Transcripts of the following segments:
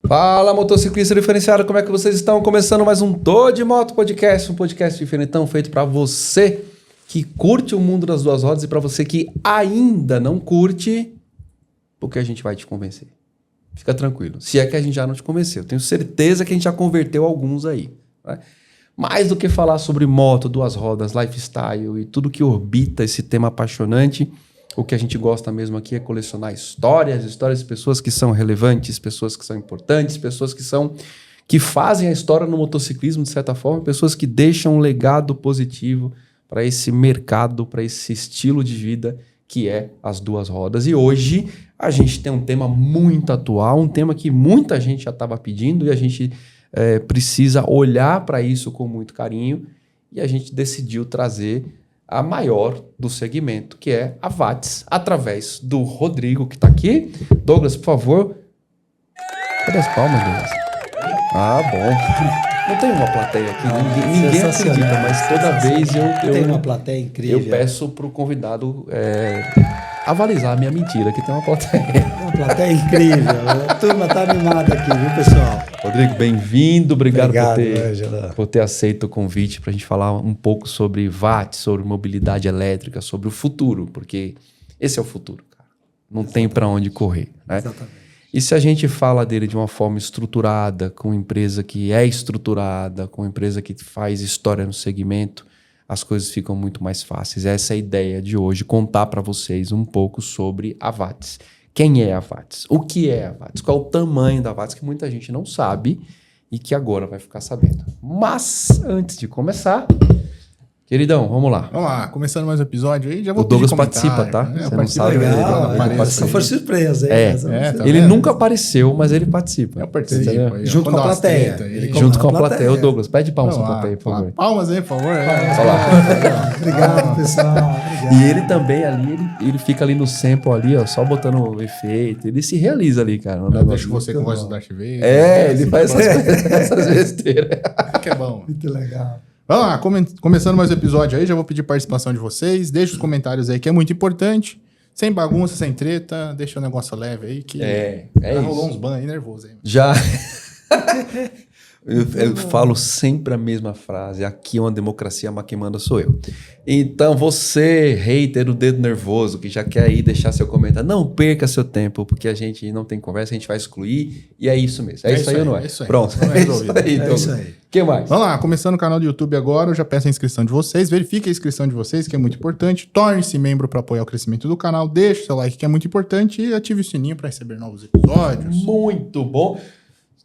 Fala, motociclista diferenciado, como é que vocês estão? Começando mais um Tô de Moto Podcast, um podcast diferentão feito para você que curte o mundo das duas rodas e para você que ainda não curte, porque a gente vai te convencer. Fica tranquilo, se é que a gente já não te convenceu. Tenho certeza que a gente já converteu alguns aí. Né? Mais do que falar sobre moto, duas rodas, lifestyle e tudo que orbita esse tema apaixonante, o que a gente gosta mesmo aqui é colecionar histórias de pessoas que são relevantes, pessoas que são importantes, pessoas que fazem a história no motociclismo de certa forma, pessoas que deixam um legado positivo para esse mercado, para esse estilo de vida que é as duas rodas. E hoje a gente tem um tema muito atual, um tema que muita gente já estava pedindo e a gente precisa olhar para isso com muito carinho e a gente decidiu trazer a maior do segmento, que é a Watts, através do Rodrigo, que está aqui. Douglas, por favor. Cadê as palmas, Douglas? Ah, bom. Não tem uma plateia aqui, ninguém acredita, mas toda vez eu tem uma plateia incrível. Eu peço para o convidado avalizar a minha mentira, que tem uma plateia. Uma plateia incrível. A turma está animada aqui, viu, pessoal? Rodrigo, bem-vindo. Obrigado por ter aceito o convite para a gente falar um pouco sobre Watts, sobre mobilidade elétrica, sobre o futuro, porque esse é o futuro, cara. Não tem para onde correr, né? Exatamente. E se a gente fala dele de uma forma estruturada, com empresa que é estruturada, com empresa que faz história no segmento, as coisas ficam muito mais fáceis. Essa é a ideia de hoje, contar para vocês um pouco sobre a Watts. Quem é a Watts? O que é a Watts? Qual é o tamanho da Watts? Que muita gente não sabe e que agora vai ficar sabendo. Mas, antes de começar, queridão, vamos lá. Vamos lá, começando mais um episódio aí, já vou o Douglas participa, tá? Você não sabe. Só for surpresa. Tá ele nunca apareceu, mas ele participa. Eu participo. Aí, junto com a plateia. Junto com a plateia. Ô Douglas, pede palmas pra plateia, por favor. Palmas aí, por favor. Obrigado, pessoal. Obrigado. E ele também ali, ele fica ali no sample ali, ó, só botando o efeito. Ele se realiza ali, cara. Eu deixo você com a voz do Darth Vader. Ele faz essas besteiras. Que é bom. Muito legal. Vamos lá, começando mais um episódio aí, já vou pedir participação de vocês. Deixa os comentários aí, que é muito importante. Sem bagunça, sem treta, deixa o negócio leve aí, que já rolou uns ban aí nervoso aí. Já. Eu falo sempre a mesma frase. Aqui é uma democracia, mas quem manda sou eu. Então, você, hater do dedo nervoso, que já quer aí deixar seu comentário, não perca seu tempo, porque a gente não tem conversa, a gente vai excluir, e é isso mesmo. É isso aí ou não é? Isso aí. Pronto. É isso aí. O que mais? Vamos lá, começando o canal do YouTube agora, eu já peço a inscrição de vocês, verifique a inscrição de vocês, que é muito importante, torne-se membro para apoiar o crescimento do canal, deixe o seu like, que é muito importante, e ative o sininho para receber novos episódios. Muito bom.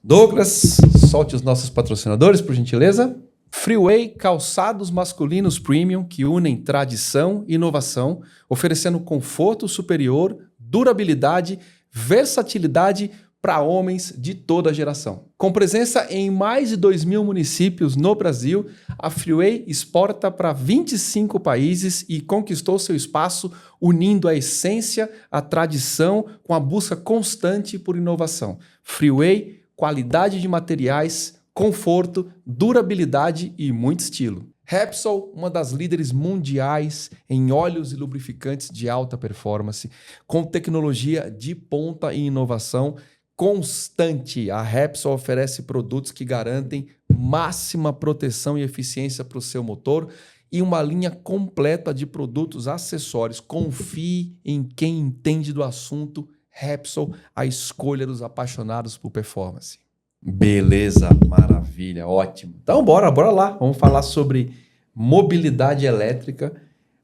Douglas, solte os nossos patrocinadores, por gentileza. Freeway, calçados masculinos premium que unem tradição e inovação, oferecendo conforto superior, durabilidade, versatilidade para homens de toda a geração. Com presença em mais de 2.000 municípios no Brasil, a Freeway exporta para 25 países e conquistou seu espaço unindo a essência, a tradição com a busca constante por inovação. Freeway, qualidade de materiais, conforto, durabilidade e muito estilo. Repsol, uma das líderes mundiais em óleos e lubrificantes de alta performance, com tecnologia de ponta e inovação constante. A Repsol oferece produtos que garantem máxima proteção e eficiência para o seu motor e uma linha completa de produtos acessórios. Confie em quem entende do assunto. Repsol, a escolha dos apaixonados por performance. Beleza, maravilha, ótimo. Então bora lá, vamos falar sobre mobilidade elétrica.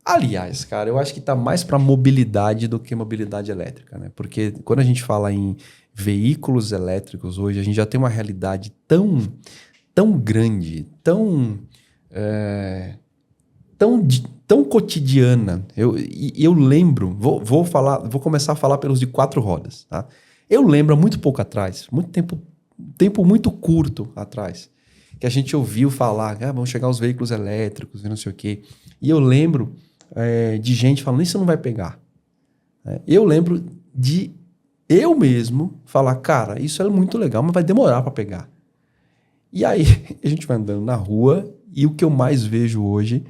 Aliás, cara, eu acho que tá mais para mobilidade do que mobilidade elétrica, né? Porque quando a gente fala em veículos elétricos hoje, a gente já tem uma realidade tão grande, tão cotidiana. Eu lembro, vou começar a falar pelos de 4 rodas, tá? Eu lembro há muito pouco atrás, muito tempo muito curto atrás, que a gente ouviu falar, vão chegar os veículos elétricos e não sei o quê. E eu lembro de gente falando, isso não vai pegar. Eu lembro de eu mesmo falar, cara, isso é muito legal, mas vai demorar para pegar. E aí a gente vai andando na rua e o que eu mais vejo hoje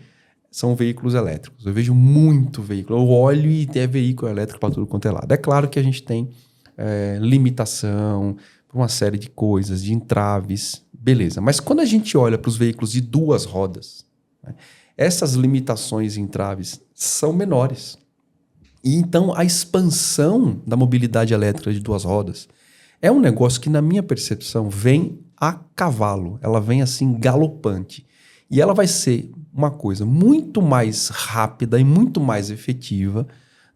são veículos elétricos. Eu vejo muito veículo. Eu olho e é veículo elétrico para tudo quanto é lado. É claro que a gente tem limitação por uma série de coisas, de entraves, beleza. Mas quando a gente olha para os veículos de 2 rodas, né, essas limitações e entraves são menores. E então a expansão da mobilidade elétrica de 2 rodas é um negócio que, na minha percepção, vem a cavalo. Ela vem assim galopante. E ela vai ser uma coisa muito mais rápida e muito mais efetiva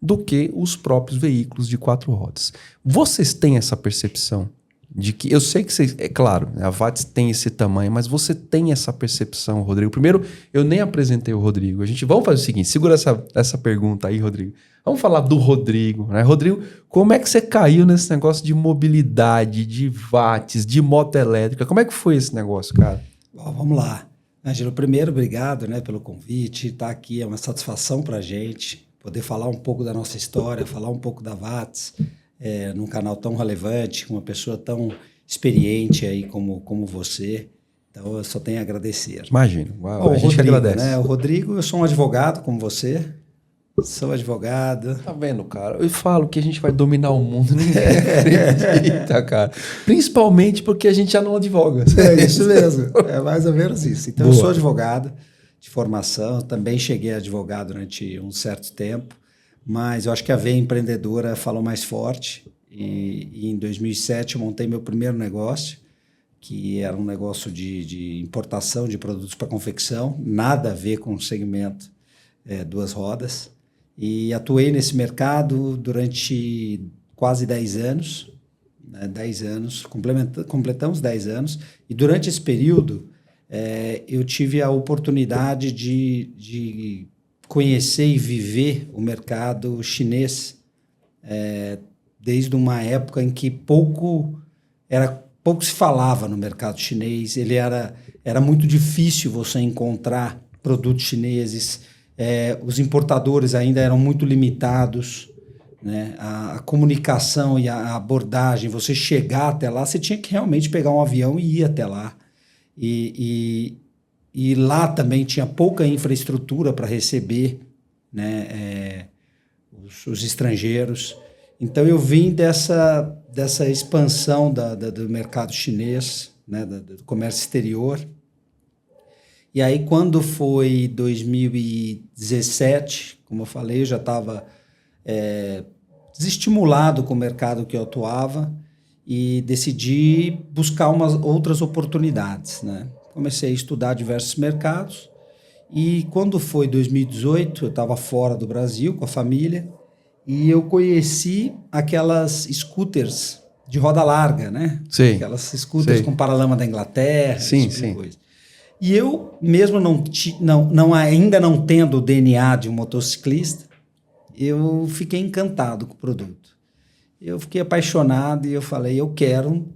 do que os próprios veículos de 4 rodas. Vocês têm essa percepção de que... Eu sei que vocês... É claro, a Watts tem esse tamanho, mas você tem essa percepção, Rodrigo? Primeiro, eu nem apresentei o Rodrigo. Vamos fazer o seguinte, segura essa pergunta aí, Rodrigo. Vamos falar do Rodrigo, né? Rodrigo, como é que você caiu nesse negócio de mobilidade, de watts, de moto elétrica? Como é que foi esse negócio, cara? Bom, vamos lá. Ângelo, primeiro, obrigado, né, pelo convite. Estar aqui é uma satisfação para a gente, poder falar um pouco da nossa história, falar um pouco da Watts, num canal tão relevante, com uma pessoa tão experiente aí como você. Então, eu só tenho a agradecer. Imagino. A gente Rodrigo, agradece. Né? O Rodrigo, eu sou um advogado como você. Sou advogado. Tá vendo, cara? Eu falo que a gente vai dominar o mundo, ninguém acredita, cara. Principalmente porque a gente já não advoga. É isso mesmo. É mais ou menos isso. Então, Boa. Eu sou advogado de formação. Também cheguei a advogar durante um certo tempo. Mas eu acho que a veia empreendedora falou mais forte. E em 2007 eu montei meu primeiro negócio, que era um negócio de importação de produtos para confecção. Nada a ver com o segmento 2 rodas. E atuei nesse mercado durante quase 10 anos, né? 10 anos, completamos 10 anos, e durante esse período eu tive a oportunidade de conhecer e viver o mercado chinês, desde uma época em que pouco se falava no mercado chinês. Ele era muito difícil você encontrar produtos chineses. Os importadores ainda eram muito limitados, né? A comunicação e a abordagem, você chegar até lá, você tinha que realmente pegar um avião e ir até lá. E lá também tinha pouca infraestrutura para receber, né, os estrangeiros. Então eu vim dessa expansão do mercado chinês, né, do comércio exterior. E aí, quando foi 2017, como eu falei, eu já estava desestimulado com o mercado que eu atuava e decidi buscar outras oportunidades, né? Comecei a estudar diversos mercados e quando foi 2018, eu estava fora do Brasil com a família e eu conheci aquelas scooters de roda larga, né? Sim. Aquelas scooters com paralama da Inglaterra, sim, esse tipo sim. de coisa. E eu, mesmo ainda não tendo o DNA de um motociclista, eu fiquei encantado com o produto. Eu fiquei apaixonado e eu falei, eu quero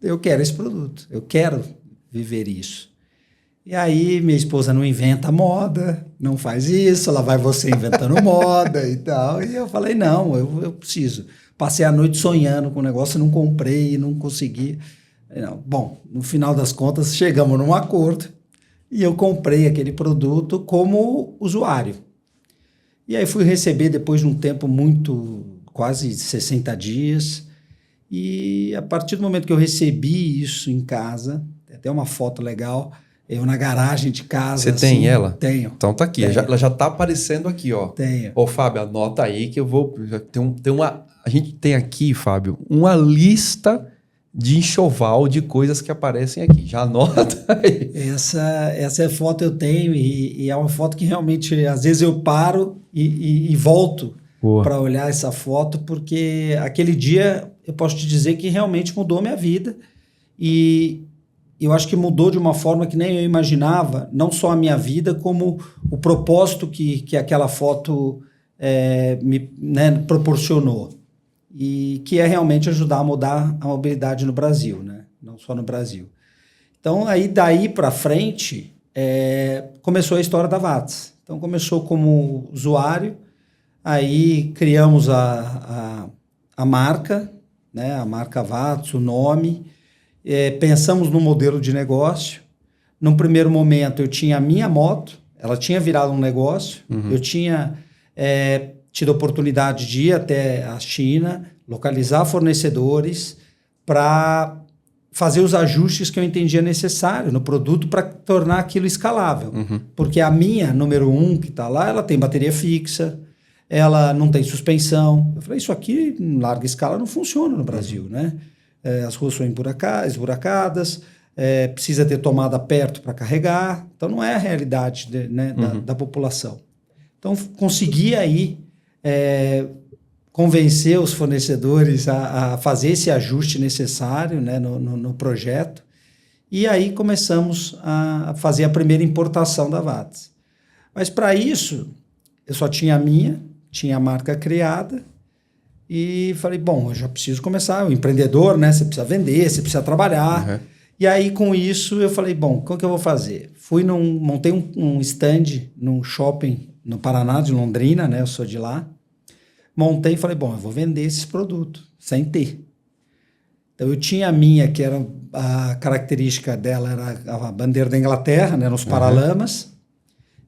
esse produto, eu quero viver isso. E aí minha esposa não inventa moda, não faz isso, lá vai você inventando moda e tal. E eu falei, não, eu preciso. Passei a noite sonhando com o negócio, não comprei, não consegui. Não. Bom, no final das contas, chegamos num acordo e eu comprei aquele produto como usuário. E aí fui receber depois de um tempo quase 60 dias. E a partir do momento que eu recebi isso em casa, tem até uma foto legal, eu na garagem de casa. Você tem ela? Tenho. Então tá aqui, ela já tá aparecendo aqui, ó. Tenho. Ô, Fábio, anota aí que eu vou... A gente tem aqui, Fábio, uma lista de enxoval de coisas que aparecem aqui. Já anota aí. Essa foto eu tenho e é uma foto que realmente, às vezes eu paro e volto para olhar essa foto, porque aquele dia eu posso te dizer que realmente mudou a minha vida e eu acho que mudou de uma forma que nem eu imaginava, não só a minha vida, como o propósito que aquela foto me proporcionou. E que é realmente ajudar a mudar a mobilidade no Brasil, né? Não só no Brasil. Então, aí daí para frente, começou a história da Watts. Então, começou como usuário, aí criamos a marca, né? A marca Watts, o nome, pensamos no modelo de negócio. Num primeiro momento, eu tinha a minha moto, ela tinha virado um negócio, eu tinha... tido a oportunidade de ir até a China, localizar fornecedores para fazer os ajustes que eu entendia necessário no produto para tornar aquilo escalável. Porque a minha, número 1, que está lá, ela tem bateria fixa, ela não tem suspensão. Eu falei, isso aqui, em larga escala, não funciona no Brasil, né? As ruas são esburacadas, precisa ter tomada perto para carregar, então não é a realidade da população. Então, consegui aí convencer os fornecedores a fazer esse ajuste necessário, né, no projeto. E aí começamos a fazer a primeira importação da Watts. Mas para isso, eu só tinha a minha, tinha a marca criada e falei, bom, eu já preciso começar. O empreendedor, né, você precisa vender, você precisa trabalhar. E aí, com isso, eu falei, bom, como que eu vou fazer? Montei um stand num shopping no Paraná, de Londrina, né? Eu sou de lá. Montei e falei, bom, eu vou vender esses produtos, sem ter. Então, eu tinha a minha, que era a característica dela, era a bandeira da Inglaterra, né? Nos paralamas.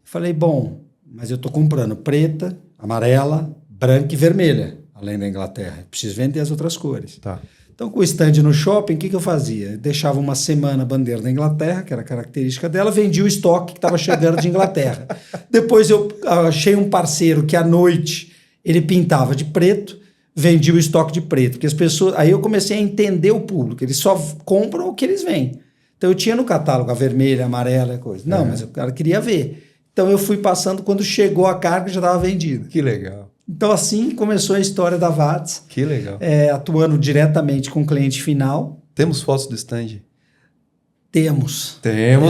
Falei, bom, mas eu estou comprando preta, amarela, branca e vermelha, além da Inglaterra. Eu preciso vender as outras cores. Tá. Então, com o stand no shopping, o que eu fazia? Eu deixava uma semana a bandeira da Inglaterra, que era a característica dela, vendia o estoque que estava chegando de Inglaterra. Depois eu achei um parceiro que à noite ele pintava de preto, vendia o estoque de preto. Porque as pessoas... Aí eu comecei a entender o público, eles só compram o que eles veem. Então eu tinha no catálogo a vermelha, a amarela, coisa. Não, mas o cara queria ver. Então eu fui passando, quando chegou a carga já estava vendida. Que legal. Então, assim começou a história da Watts. Que legal. Atuando diretamente com o cliente final. Temos fotos do stand? Temos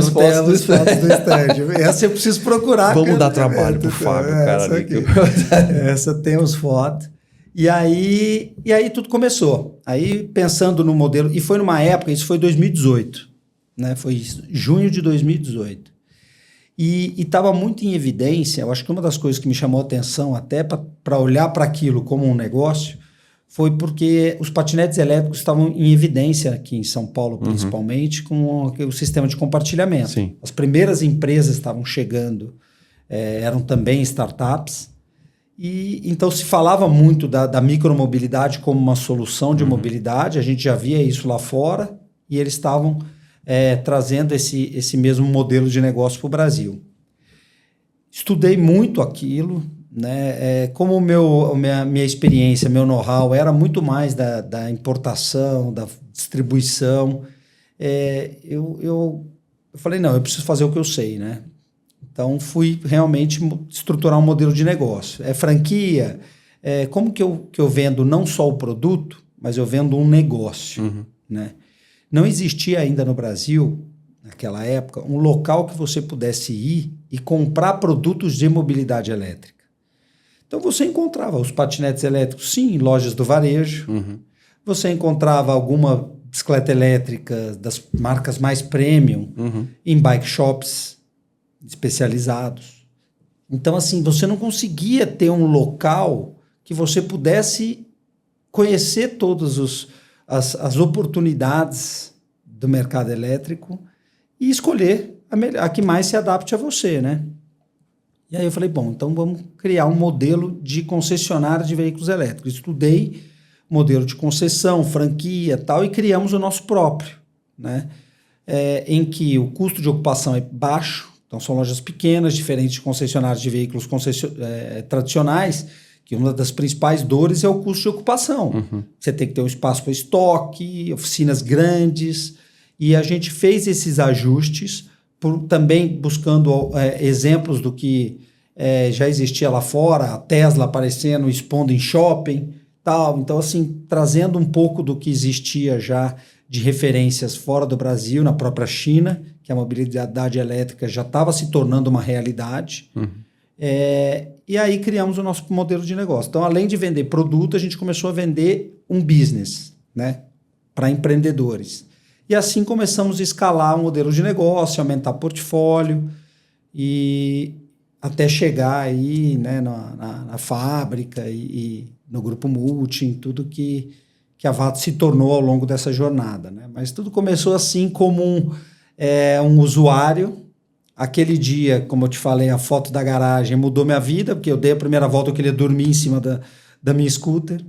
fotos do stand. Essa eu preciso procurar. Vamos dar trabalho pro Fábio, cara. Essa temos foto. E aí tudo começou. Aí pensando no modelo... E foi numa época, isso foi 2018. Né? Foi junho de 2018. E estava muito em evidência, eu acho que uma das coisas que me chamou a atenção até para olhar para aquilo como um negócio foi porque os patinetes elétricos estavam em evidência aqui em São Paulo, principalmente, com o sistema de compartilhamento. Sim. As primeiras empresas estavam chegando, eram também startups, e então se falava muito da micromobilidade como uma solução de mobilidade, a gente já via isso lá fora, e eles estavam... trazendo esse mesmo modelo de negócio para o Brasil. Estudei muito aquilo, né? Como minha experiência, meu know-how era muito mais da importação, da distribuição, eu falei, não, eu preciso fazer o que eu sei, né? Então, fui realmente estruturar um modelo de negócio. Franquia, como que eu vendo não só o produto, mas eu vendo um negócio, né? Não existia ainda no Brasil, naquela época, um local que você pudesse ir e comprar produtos de mobilidade elétrica. Então, você encontrava os patinetes elétricos, sim, em lojas do varejo. Você encontrava alguma bicicleta elétrica das marcas mais premium em bike shops especializados. Então, assim, você não conseguia ter um local que você pudesse conhecer todos as oportunidades do mercado elétrico e escolher a que mais se adapte a você, né? E aí eu falei, bom, então vamos criar um modelo de concessionária de veículos elétricos. Estudei modelo de concessão, franquia e tal, e criamos o nosso próprio, né? Em que o custo de ocupação é baixo, então são lojas pequenas, diferentes de concessionários de veículos tradicionais, que uma das principais dores é o custo de ocupação. Você tem que ter um espaço para estoque, oficinas grandes, e a gente fez esses ajustes, também buscando exemplos do que já existia lá fora, a Tesla aparecendo, expondo em shopping, tal. Então, assim, trazendo um pouco do que existia já de referências fora do Brasil, na própria China, que a mobilidade elétrica já estava se tornando uma realidade. E aí criamos o nosso modelo de negócio. Então, além de vender produto, a gente começou a vender um business, né, para empreendedores. E assim começamos a escalar o modelo de negócio, aumentar portfólio e até chegar aí, né, na fábrica e no grupo multi, em tudo que a Vato se tornou ao longo dessa jornada, né? Mas tudo começou assim como um usuário. Aquele dia, como eu te falei, a foto da garagem mudou minha vida, porque eu dei a primeira volta, eu queria dormir em cima da minha scooter,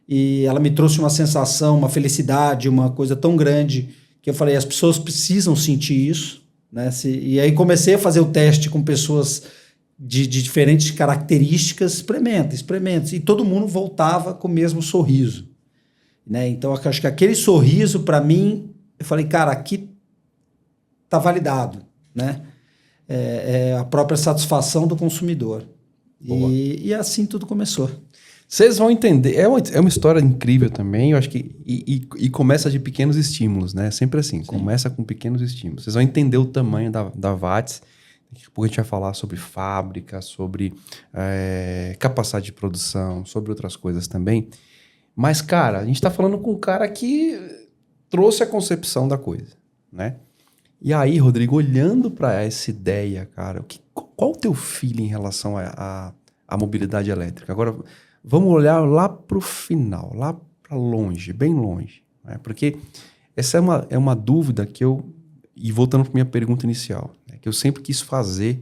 e ela me trouxe uma sensação, uma felicidade, uma coisa tão grande, que eu falei, as pessoas precisam sentir isso, né? E aí comecei a fazer o teste com pessoas de diferentes características, experimenta, e todo mundo voltava com o mesmo sorriso, né? Então, eu acho que aquele sorriso, para mim, eu falei, cara, aqui tá validado, né? É a própria satisfação do consumidor. E assim tudo começou. Vocês vão entender, é uma história incrível também, eu acho que, e começa de pequenos estímulos, né? Sempre assim, sim. Começa com pequenos estímulos. Vocês vão entender o tamanho da VATS, daqui a pouco a gente vai falar sobre fábrica, sobre capacidade de produção, sobre outras coisas também. Mas, cara, a gente tá falando com um cara que trouxe a concepção da coisa, né? E aí, Rodrigo, olhando para essa ideia, cara, qual o teu feeling em relação à mobilidade elétrica? Agora, vamos olhar lá para o final, lá para longe, bem longe, né? Porque essa é uma dúvida que e voltando para minha pergunta inicial, né, que eu sempre quis fazer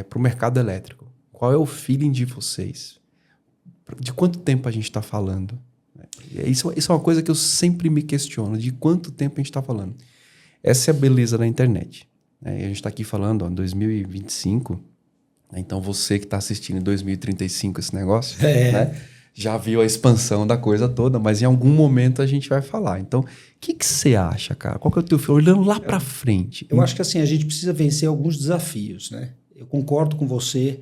para o mercado elétrico. Qual é o feeling de vocês? De quanto tempo a gente está falando? Isso é uma coisa que eu sempre me questiono, de quanto tempo a gente está falando. Essa é a beleza da internet, né? E a gente está aqui falando, em 2025, né? Então você que está assistindo em 2035 esse negócio, né? Já viu a expansão da coisa toda, mas em algum momento a gente vai falar. Então, o que você acha, cara? Qual que é o teu filme? Olhando lá para frente. Eu acho que assim, a gente precisa vencer alguns desafios, né? Eu concordo com você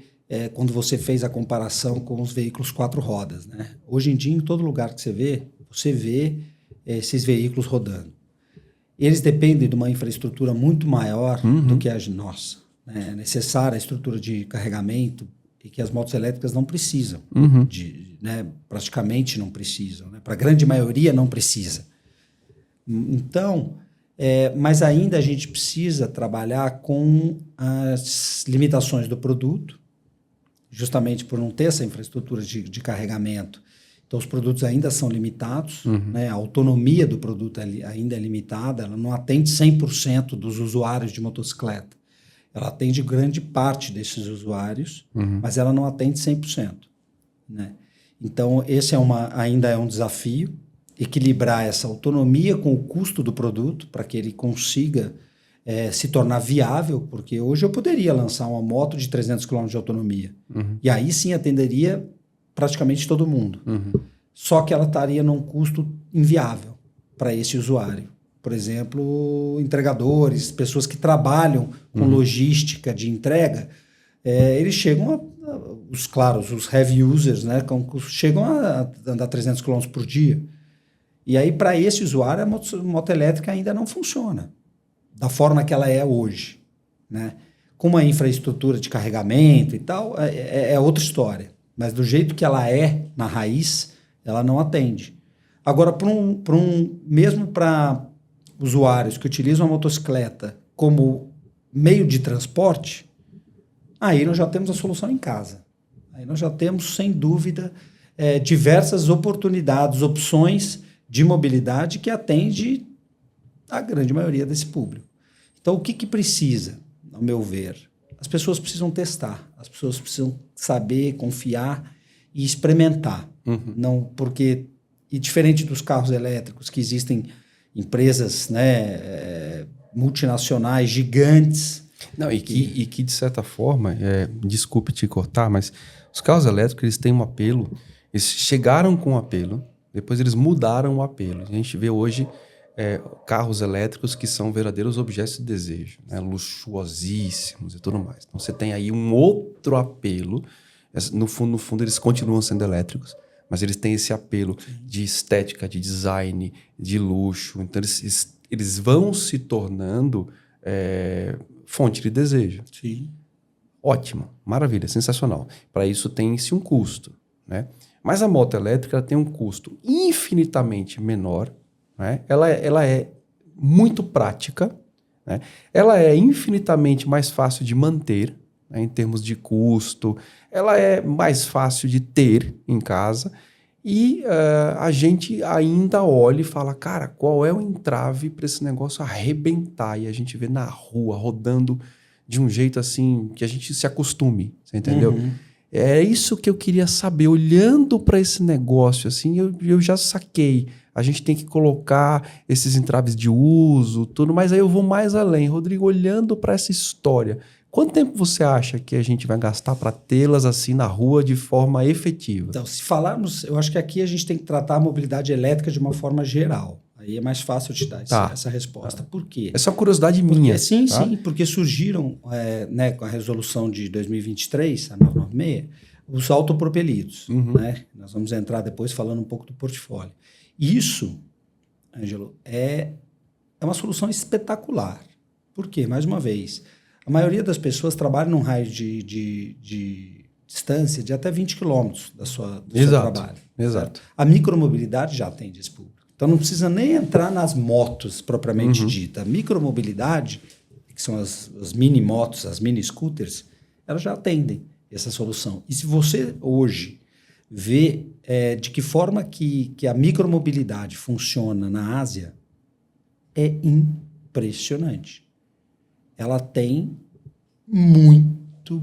quando você fez a comparação com os veículos 4 rodas, né? Hoje em dia, em todo lugar que você vê esses veículos rodando. Eles dependem de uma infraestrutura muito maior do que a nossa. É necessária a estrutura de carregamento e que as motos elétricas não precisam. Né? Praticamente não precisam. Né? Para a grande maioria não precisa. Então, mas ainda a gente precisa trabalhar com as limitações do produto, justamente por não ter essa infraestrutura de carregamento. Então, os produtos ainda são limitados, né? A autonomia do produto ainda é limitada, ela não atende 100% dos usuários de motocicleta. Ela atende grande parte desses usuários, mas ela não atende 100%. Né? Então, esse ainda é um desafio, equilibrar essa autonomia com o custo do produto para que ele consiga se tornar viável, porque hoje eu poderia lançar uma moto de 300 km de autonomia, e aí sim atenderia praticamente todo mundo. Só que ela estaria num custo inviável para esse usuário. Por exemplo, entregadores, pessoas que trabalham com logística de entrega, eles chegam os heavy users, né, chegam a andar 300 km por dia. E aí, para esse usuário, a moto elétrica ainda não funciona da forma que ela é hoje, né? Com uma infraestrutura de carregamento e tal, é outra história. Mas do jeito que ela é, na raiz, ela não atende. Agora, mesmo para usuários que utilizam a motocicleta como meio de transporte, aí nós já temos a solução em casa. Aí nós já temos, sem dúvida, diversas oportunidades, opções de mobilidade que atende a grande maioria desse público. Então, o que precisa, ao meu ver? As pessoas precisam testar, as pessoas precisam saber, confiar e experimentar. Não, porque, e diferente dos carros elétricos, que existem empresas, né, multinacionais, gigantes. Não, e que de certa forma, desculpe te cortar, mas Os carros elétricos, eles têm um apelo, eles chegaram com um apelo, depois eles mudaram o apelo. A gente vê hoje carros elétricos que são verdadeiros objetos de desejo, né? Luxuosíssimos e tudo mais. Então você tem aí um outro apelo. No fundo, eles continuam sendo elétricos, mas eles têm esse apelo de estética, de design, de luxo. Então eles vão se tornando fonte de desejo. Sim. Ótimo, maravilha, sensacional. Para isso tem-se um custo, né? Mas a moto elétrica ela tem um custo infinitamente menor, né? Ela é muito prática, né? Ela é infinitamente mais fácil de manter, né, em termos de custo. Ela é mais fácil de ter em casa e a gente ainda olha e fala, cara, qual é o entrave para esse negócio arrebentar? E a gente vê na rua, rodando de um jeito assim que a gente se acostume, você entendeu? Uhum. É isso que eu queria saber. Olhando para esse negócio, assim, eu já saquei. A gente tem que colocar esses entraves de uso, tudo, mas aí eu vou mais além. Rodrigo, olhando para essa história, quanto tempo você acha que a gente vai gastar para tê-las assim na rua de forma efetiva? Então, se falarmos, eu acho que aqui a gente tem que tratar a mobilidade elétrica de uma forma geral. Aí é mais fácil te dar essa resposta. Por quê? Essa é uma curiosidade minha. Sim, tá? sim, porque surgiram, né, com a resolução de 2023, a 996, os autopropelidos. Uhum. Né? Nós vamos entrar depois falando um pouco do portfólio. Isso, Ângelo, é uma solução espetacular. Por quê? Mais uma vez, a maioria das pessoas trabalha num raio de distância de até 20 quilômetros do seu trabalho. Exato. Certo? A micromobilidade já atende esse público. Então não precisa nem entrar nas motos propriamente dita. A micromobilidade, que são as mini motos, as mini scooters, elas já atendem essa solução. E se você hoje vê de que forma que a micromobilidade funciona na Ásia, é impressionante. Ela tem muito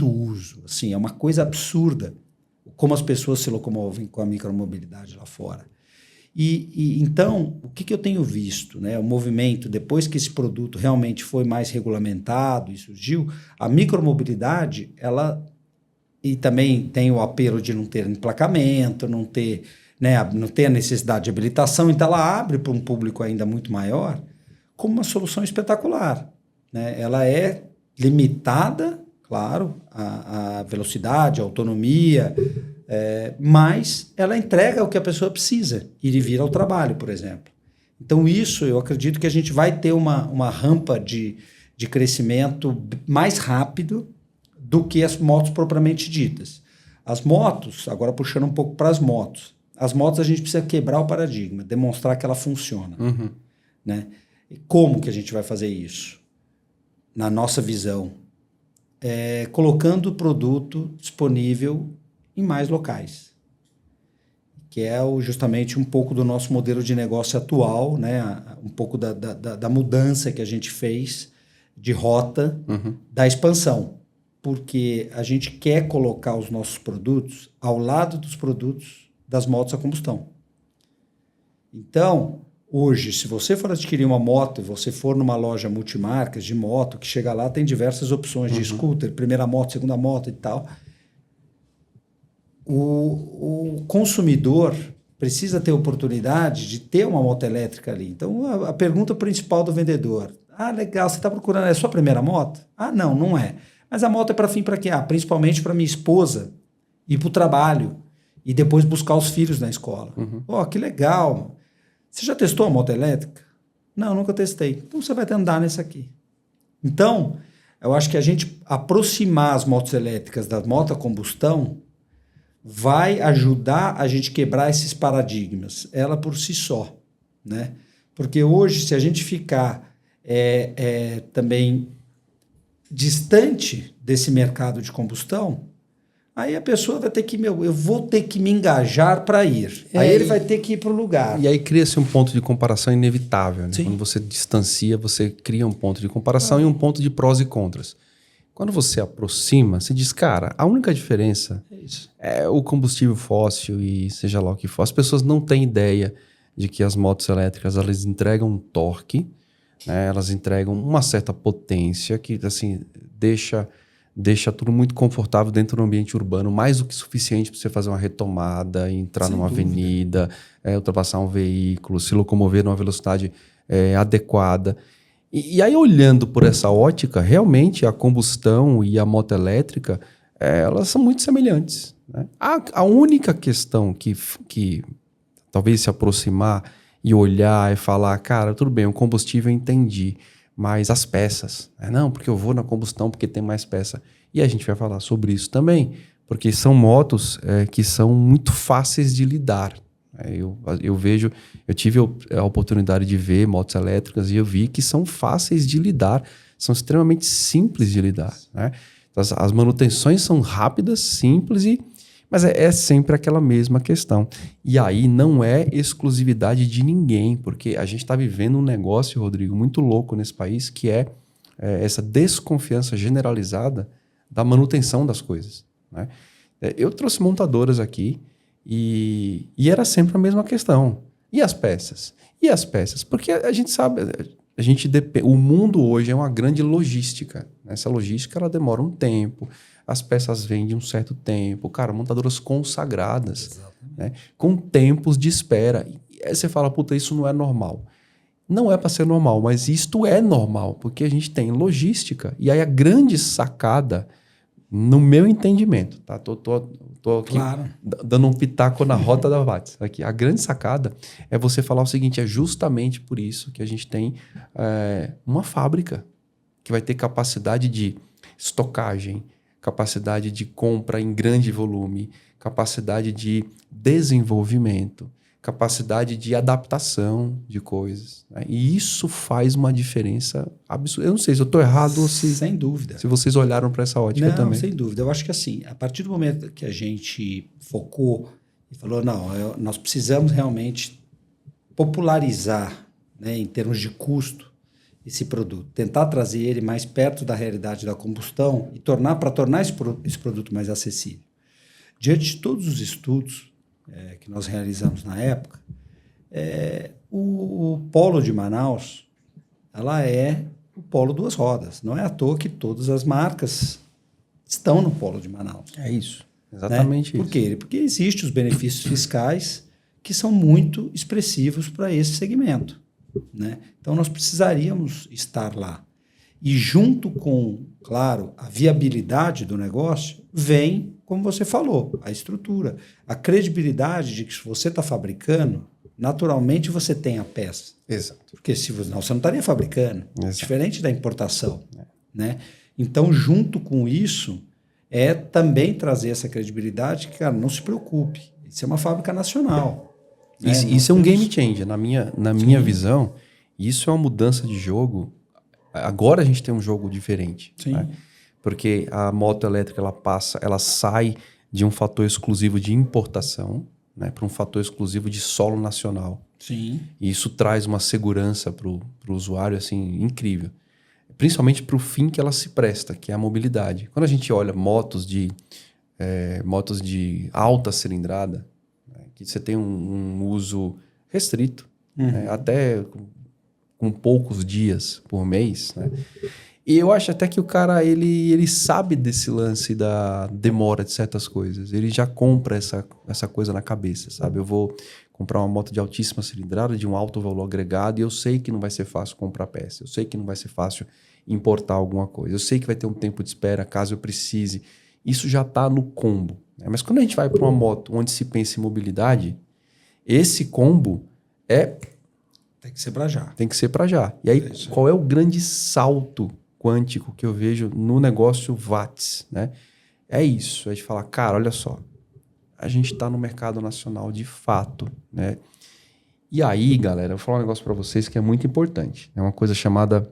uso. Assim, é uma coisa absurda como as pessoas se locomovem com a micromobilidade lá fora. E então, o que eu tenho visto, né? O movimento, depois que esse produto realmente foi mais regulamentado e surgiu, a micromobilidade, e também tem o apelo de não ter emplacamento, não ter a necessidade de habilitação, então ela abre para um público ainda muito maior como uma solução espetacular. Né? Ela é limitada, claro, a velocidade, a autonomia, mas ela entrega o que a pessoa precisa, ir e vir ao trabalho, por exemplo. Então isso, eu acredito que a gente vai ter uma rampa de crescimento mais rápido do que as motos propriamente ditas. As motos, agora puxando um pouco para as motos a gente precisa quebrar o paradigma, demonstrar que ela funciona. Uhum. Né? E como que a gente vai fazer isso? Na nossa visão, colocando o produto disponível em mais locais, que é justamente um pouco do nosso modelo de negócio atual, né? Um pouco da mudança que a gente fez de rota da expansão, porque a gente quer colocar os nossos produtos ao lado dos produtos das motos a combustão. Então, hoje, se você for adquirir uma moto, você for numa loja multimarcas de moto, que chega lá, tem diversas opções de scooter, primeira moto, segunda moto e tal. O consumidor precisa ter oportunidade de ter uma moto elétrica ali. Então, a pergunta principal do vendedor, legal, você está procurando, é a sua primeira moto? Não é. Mas a moto é para fim para quê? Principalmente para minha esposa ir para o trabalho e depois buscar os filhos na escola. Que legal. Você já testou a moto elétrica? Não, nunca testei. Então você vai andar nessa aqui. Então, eu acho que a gente aproximar as motos elétricas da moto a combustão vai ajudar a gente quebrar esses paradigmas, ela por si só. Né? Porque hoje, se a gente ficar também distante desse mercado de combustão, aí a pessoa vai ter que, eu vou ter que me engajar para ir. Aí ele vai ter que ir para o lugar. E aí cria-se um ponto de comparação inevitável. Né? Quando você distancia, você cria um ponto de comparação e um ponto de prós e contras. Quando você aproxima, você diz, cara, a única diferença é o combustível fóssil e seja lá o que for. As pessoas não têm ideia de que as motos elétricas, elas entregam um torque, né? Elas entregam uma certa potência que, assim, deixa deixa tudo muito confortável dentro do ambiente urbano, mais do que suficiente para você fazer uma retomada, entrar numa avenida, ultrapassar um veículo, se locomover numa velocidade adequada. E aí, olhando por essa ótica, realmente a combustão e a moto elétrica, elas são muito semelhantes, né? A única questão que talvez se aproximar e olhar e falar, cara, tudo bem, o combustível eu entendi, mas as peças, não, porque eu vou na combustão porque tem mais peça. E a gente vai falar sobre isso também, porque são motos que são muito fáceis de lidar. Eu tive a oportunidade de ver motos elétricas e eu vi que são fáceis de lidar, são extremamente simples de lidar, né? As manutenções são rápidas, simples, mas é sempre aquela mesma questão. E aí não é exclusividade de ninguém, porque a gente está vivendo um negócio, Rodrigo, muito louco nesse país, que é essa desconfiança generalizada da manutenção das coisas, né? Eu trouxe montadoras aqui e era sempre a mesma questão. E as peças? E as peças? Porque a gente sabe, o mundo hoje é uma grande logística. Essa logística ela demora um tempo, as peças vêm de um certo tempo, cara, montadoras consagradas, né, com tempos de espera. E aí você fala, puta, isso não é normal. Não é para ser normal, mas isto é normal, porque a gente tem logística. E aí a grande sacada, no meu entendimento, tá? Tô aqui dando um pitaco na rota da Watts. Aqui. A grande sacada é você falar o seguinte, é justamente por isso que a gente tem uma fábrica que vai ter capacidade de estocagem, capacidade de compra em grande volume, capacidade de desenvolvimento, capacidade de adaptação de coisas, né? E isso faz uma diferença absurda. Eu não sei se eu estou errado ou se... Sem dúvida. Se vocês olharam para essa ótica também. Não, sem dúvida. Eu acho que assim, a partir do momento que a gente focou e falou, nós precisamos realmente popularizar, né, em termos de custo, esse produto. Tentar trazer ele mais perto da realidade da combustão e tornar esse produto mais acessível. Diante de todos os estudos que nós realizamos na época, o polo de Manaus, ela é o polo duas rodas. Não é à toa que todas as marcas estão no polo de Manaus. É isso, exatamente isso. Por quê? Porque existem os benefícios fiscais que são muito expressivos para esse segmento, né? Então, nós precisaríamos estar lá. E junto com, claro, a viabilidade do negócio, vem, como você falou, a estrutura. A credibilidade de que se você está fabricando, naturalmente você tem a peça. Exato. Porque senão você não estaria fabricando. Exato. Diferente da importação. Né? Então, junto com isso, também trazer essa credibilidade que, cara, não se preocupe. Isso é uma fábrica nacional. Isso é um game changer. Na minha visão, isso é uma mudança de jogo. Agora a gente tem um jogo diferente. Sim. Né? Porque a moto elétrica ela sai de um fator exclusivo de importação, né, para um fator exclusivo de solo nacional. Sim. E isso traz uma segurança para o usuário assim, incrível. Principalmente para o fim que ela se presta, que é a mobilidade. Quando a gente olha motos de alta cilindrada, né, que você tem um uso restrito, né, até com poucos dias por mês, né? E eu acho até que o cara, ele sabe desse lance da demora de certas coisas. Ele já compra essa coisa na cabeça, sabe? Eu vou comprar uma moto de altíssima cilindrada, de um alto valor agregado, e eu sei que não vai ser fácil comprar peça. Eu sei que não vai ser fácil importar alguma coisa. Eu sei que vai ter um tempo de espera, caso eu precise. Isso já está no combo, né? Mas quando a gente vai para uma moto onde se pensa em mobilidade, esse combo tem que ser para já. Tem que ser para já. E aí, qual é o grande salto quântico que eu vejo no negócio Watts, né? É isso, é de falar, cara, olha só, a gente está no mercado nacional de fato, né? E aí, galera, eu vou falar um negócio para vocês que é muito importante. É uma coisa chamada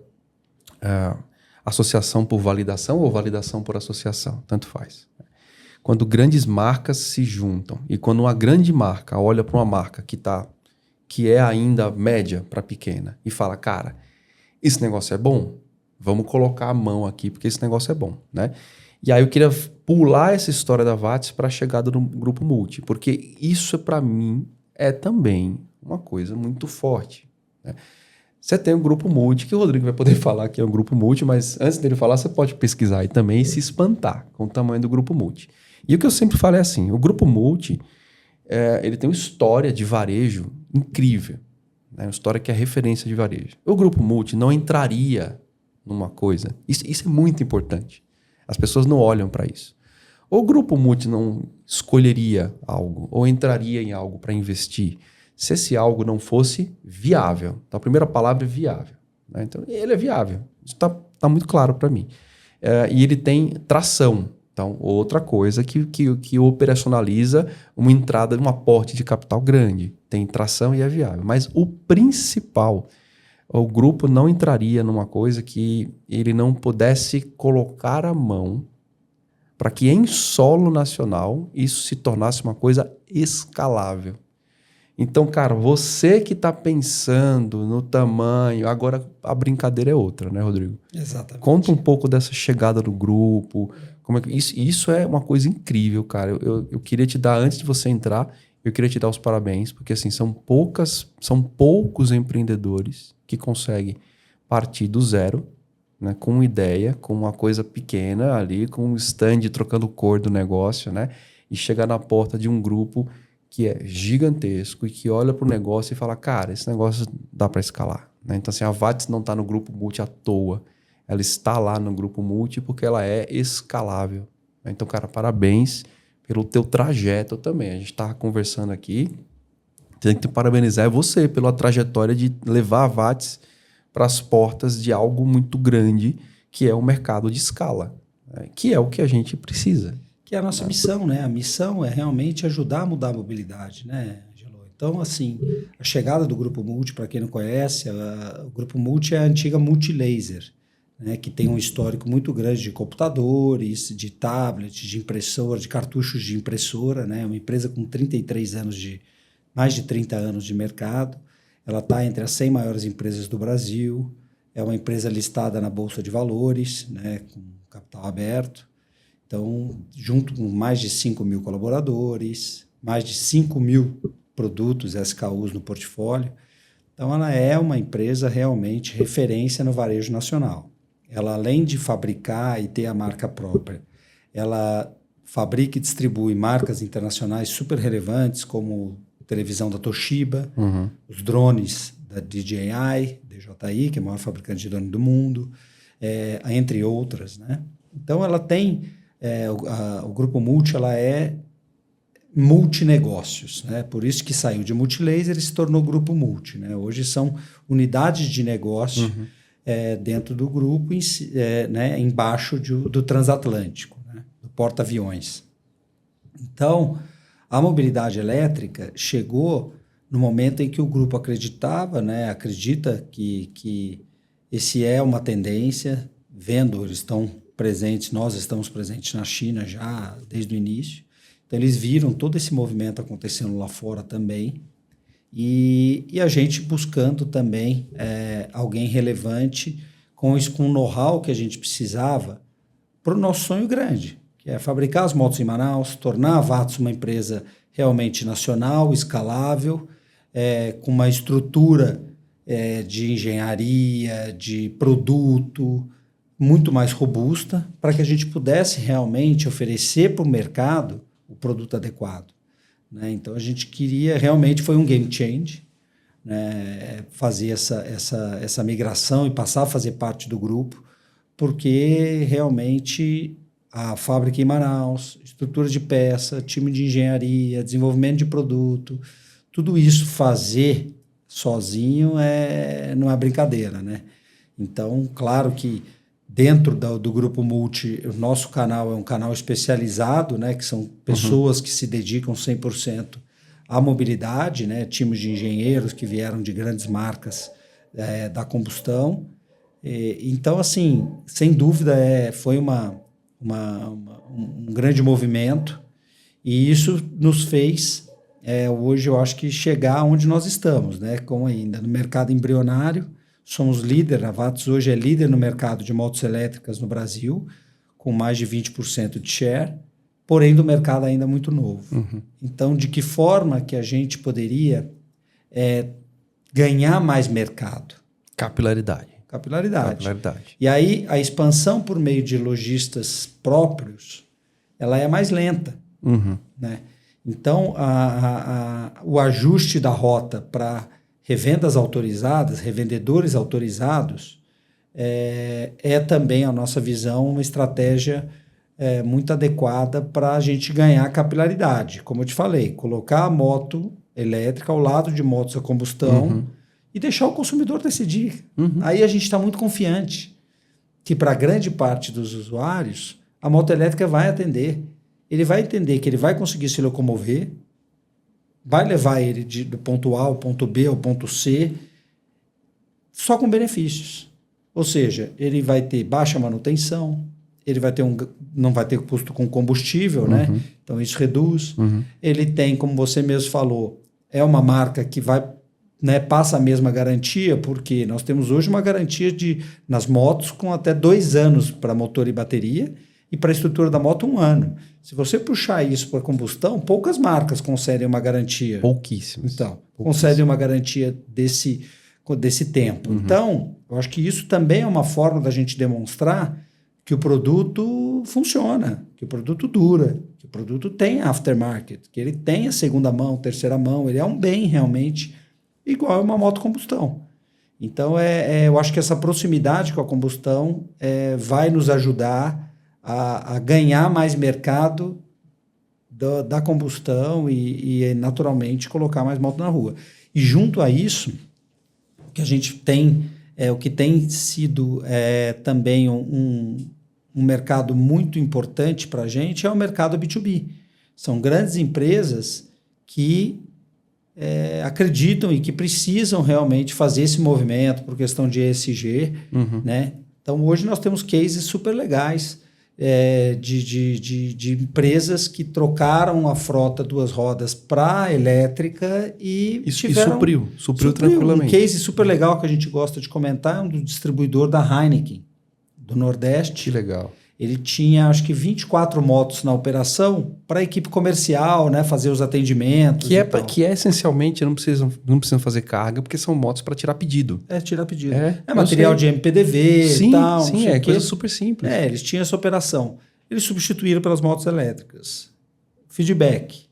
associação por validação ou validação por associação, tanto faz. Quando grandes marcas se juntam e quando uma grande marca olha para uma marca que é ainda média para pequena e fala, cara, esse negócio é bom? Vamos colocar a mão aqui porque esse negócio é bom, né? E aí eu queria pular essa história da Watts para a chegada do Grupo Multi, porque isso para mim é também uma coisa muito forte, né? Você tem o Grupo Multi, que o Rodrigo vai poder falar que é o Grupo Multi, mas antes dele falar, você pode pesquisar aí também e se espantar com o tamanho do Grupo Multi. E o que eu sempre falo é assim, o Grupo Multi, ele tem uma história de varejo incrível, né? Uma história que é referência de varejo. O Grupo Multi não entraria numa coisa, isso é muito importante. As pessoas não olham para isso. O Grupo Multi não escolheria algo ou entraria em algo para investir se esse algo não fosse viável. Então, a primeira palavra é viável, né? Então, ele é viável. Isso tá muito claro para mim. E ele tem tração. Então, outra coisa que operacionaliza uma entrada, um aporte de capital grande. Tem tração e é viável. Mas o principal, o grupo não entraria numa coisa que ele não pudesse colocar a mão para que em solo nacional isso se tornasse uma coisa escalável. Então, cara, você que está pensando no tamanho, agora a brincadeira é outra, né, Rodrigo? Exatamente. Conta um pouco dessa chegada do grupo. Como é que, isso é uma coisa incrível, cara. Eu queria te dar, antes de você entrar, eu queria te dar os parabéns, porque assim, são poucos empreendedores que conseguem partir do zero, né, com uma ideia, com uma coisa pequena ali, com um stand trocando cor do negócio, né, e chegar na porta de um grupo que é gigantesco e que olha para o negócio e fala, cara, esse negócio dá para escalar, né? Então, assim, a Watts não está no Grupo Multi à toa. Ela está lá no Grupo Multi porque ela é escalável. Então, cara, parabéns pelo teu trajeto também. A gente estava conversando aqui, tem que te parabenizar você pela trajetória de levar a Watts para as portas de algo muito grande, que é o mercado de escala, né? Que é o que a gente precisa. Que é a nossa missão, né? A missão é realmente ajudar a mudar a mobilidade, né, Angelo? Então, assim, a chegada do Grupo Multi, para quem não conhece, o Grupo Multi é a antiga Multilaser, né, que tem um histórico muito grande de computadores, de tablets, de impressora, de cartuchos de impressora, né? Uma empresa com 33 anos mais de 30 anos de mercado. Ela está entre as 100 maiores empresas do Brasil. É uma empresa listada na Bolsa de Valores, né, com capital aberto. Então, junto com mais de 5 mil colaboradores, mais de 5 mil produtos SKUs no portfólio. Então, ela é uma empresa realmente referência no varejo nacional. Ela, além de fabricar e ter a marca própria, ela fabrica e distribui marcas internacionais super relevantes, como televisão da Toshiba, os drones da DJI, que é a maior fabricante de drone do mundo, entre outras, né? Então, ela tem... o Grupo Multi, ela é multinegócios, né? Por isso que saiu de Multilaser e se tornou Grupo Multi, né? Hoje são unidades de negócio dentro do grupo, né? Embaixo do transatlântico, né? Do porta-aviões. Então, a mobilidade elétrica chegou no momento em que o grupo acreditava, né? Acredita que esse é uma tendência, eles estão presentes, nós estamos presentes na China já desde o início. Então, eles viram todo esse movimento acontecendo lá fora também. E a gente buscando também alguém relevante com o know-how que a gente precisava para o nosso sonho grande, que é fabricar as motos em Manaus, tornar a Watts uma empresa realmente nacional, escalável, com uma estrutura de engenharia, de produto, muito mais robusta, para que a gente pudesse realmente oferecer para o mercado o produto adequado, né? Então, a gente queria, realmente foi um game change, né? Fazer essa migração e passar a fazer parte do grupo, porque realmente a fábrica em Manaus, estrutura de peça, time de engenharia, desenvolvimento de produto, tudo isso fazer sozinho não é brincadeira, né? Então, claro que dentro do Grupo Multi, o nosso canal é um canal especializado, né, que são pessoas que se dedicam 100% à mobilidade, né, times de engenheiros que vieram de grandes marcas da combustão. Então, assim, sem dúvida, foi um grande movimento, e isso nos fez, hoje, eu acho que chegar onde nós estamos, né, como ainda no mercado embrionário. Somos líder, a Watts hoje é líder no mercado de motos elétricas no Brasil, com mais de 20% de share, porém do mercado ainda muito novo. Então, de que forma que a gente poderia ganhar mais mercado? Capilaridade. E aí, a expansão por meio de lojistas próprios, ela é mais lenta. Né? Então, o ajuste da rota para revendas autorizadas, revendedores autorizados, é também, a nossa visão, uma estratégia muito adequada para a gente ganhar capilaridade. Como eu te falei, colocar a moto elétrica ao lado de motos a combustão e deixar o consumidor decidir. Aí a gente está muito confiante que, para grande parte dos usuários, a moto elétrica vai atender. Ele vai entender que ele vai conseguir se locomover, vai levar ele do ponto A ao ponto B ao ponto C, só com benefícios. Ou seja, ele vai ter baixa manutenção, ele vai ter não vai ter custo com combustível, né? Então isso reduz. Ele tem, como você mesmo falou, é uma marca que vai, né, passa a mesma garantia, porque nós temos hoje uma garantia nas motos com até 2 anos para motor e bateria, e para a estrutura da moto 1 ano. Se você puxar isso para combustão, poucas marcas concedem uma garantia. Pouquíssimas. Então, concedem uma garantia desse tempo. Então, eu acho que isso também é uma forma da gente demonstrar que o produto funciona, que o produto dura, que o produto tem aftermarket, que ele tem a segunda mão, terceira mão, ele é um bem realmente igual a uma moto combustão. Então, eu acho que essa proximidade com a combustão vai nos ajudar a ganhar mais mercado da combustão e naturalmente colocar mais moto na rua. E junto a isso, que a gente tem, o que tem sido também um mercado muito importante para a gente é o mercado B2B. São grandes empresas que acreditam e que precisam realmente fazer esse movimento por questão de ESG. Né? Então, hoje nós temos cases super legais de empresas que trocaram a frota 2 rodas para elétrica e supriu tranquilamente. Um case super legal que a gente gosta de comentar é um do distribuidor da Heineken, do Nordeste. Que legal. Ele tinha, acho que 24 motos na operação para a equipe comercial, né, fazer os atendimentos. Que é essencialmente, não precisam fazer carga, porque são motos para tirar pedido. Tirar pedido. É material de MPDV e tal. Sim, coisa super simples. Eles tinham essa operação. Eles substituíram pelas motos elétricas. Feedback.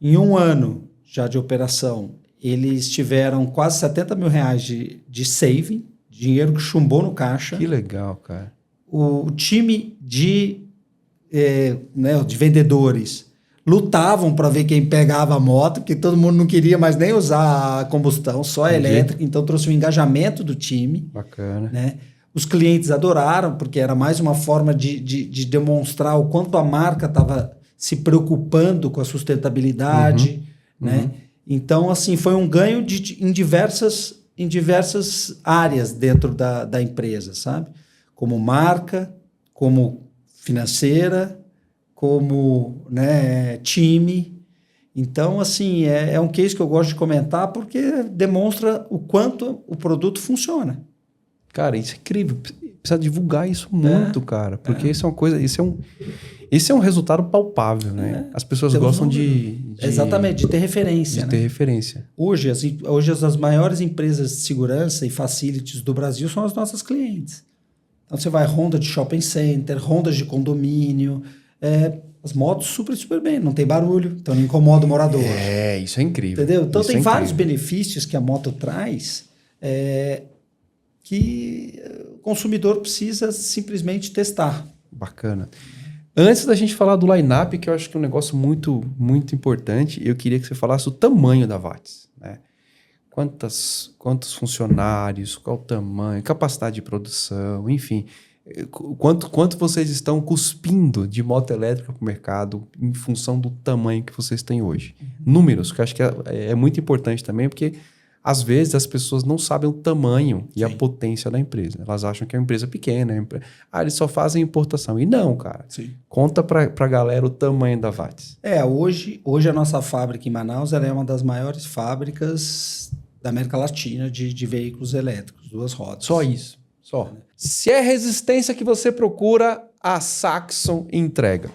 Em 1 ano já de operação, eles tiveram quase R$70 mil de saving, dinheiro que chumbou no caixa. Que legal, cara. O time de vendedores lutavam para ver quem pegava a moto, porque todo mundo não queria mais nem usar a combustão, só a elétrica, então trouxe o engajamento do time. Bacana. Né? Os clientes adoraram, porque era mais uma forma de demonstrar o quanto a marca estava se preocupando com a sustentabilidade. Né? Então, assim, foi um ganho em diversas áreas dentro da empresa, sabe? Como marca, como financeira, como, né, time. Então, assim, é um case que eu gosto de comentar porque demonstra o quanto o produto funciona. Cara, isso é incrível. Precisa divulgar isso muito, cara. Porque isso é uma coisa... Esse é um resultado palpável, né? As pessoas gostam Exatamente, de ter referência. Ter referência. Hoje, as maiores empresas de segurança e facilities do Brasil são as nossas clientes. Então, você vai Honda de shopping center, Honda de condomínio, as motos super bem, não tem barulho, então não incomoda o morador. Isso é incrível. Entendeu? Então, tem vários benefícios que a moto traz que o consumidor precisa simplesmente testar. Bacana. Antes da gente falar do line-up, que eu acho que é um negócio muito, muito importante, eu queria que você falasse o tamanho da Watts, né? Quantos funcionários, qual o tamanho, capacidade de produção, enfim. Quanto vocês estão cuspindo de moto elétrica para o mercado em função do tamanho que vocês têm hoje? Números, que eu acho que é muito importante também, porque às vezes as pessoas não sabem o tamanho e a potência da empresa. Elas acham que é uma empresa pequena. Eles só fazem importação. E não, cara. Sim. Conta pra galera o tamanho da Watts. Hoje a nossa fábrica em Manaus ela é uma das maiores fábricas da América Latina de veículos elétricos, 2 rodas. Só isso. Só. Se é resistência que você procura, a Saxon entrega.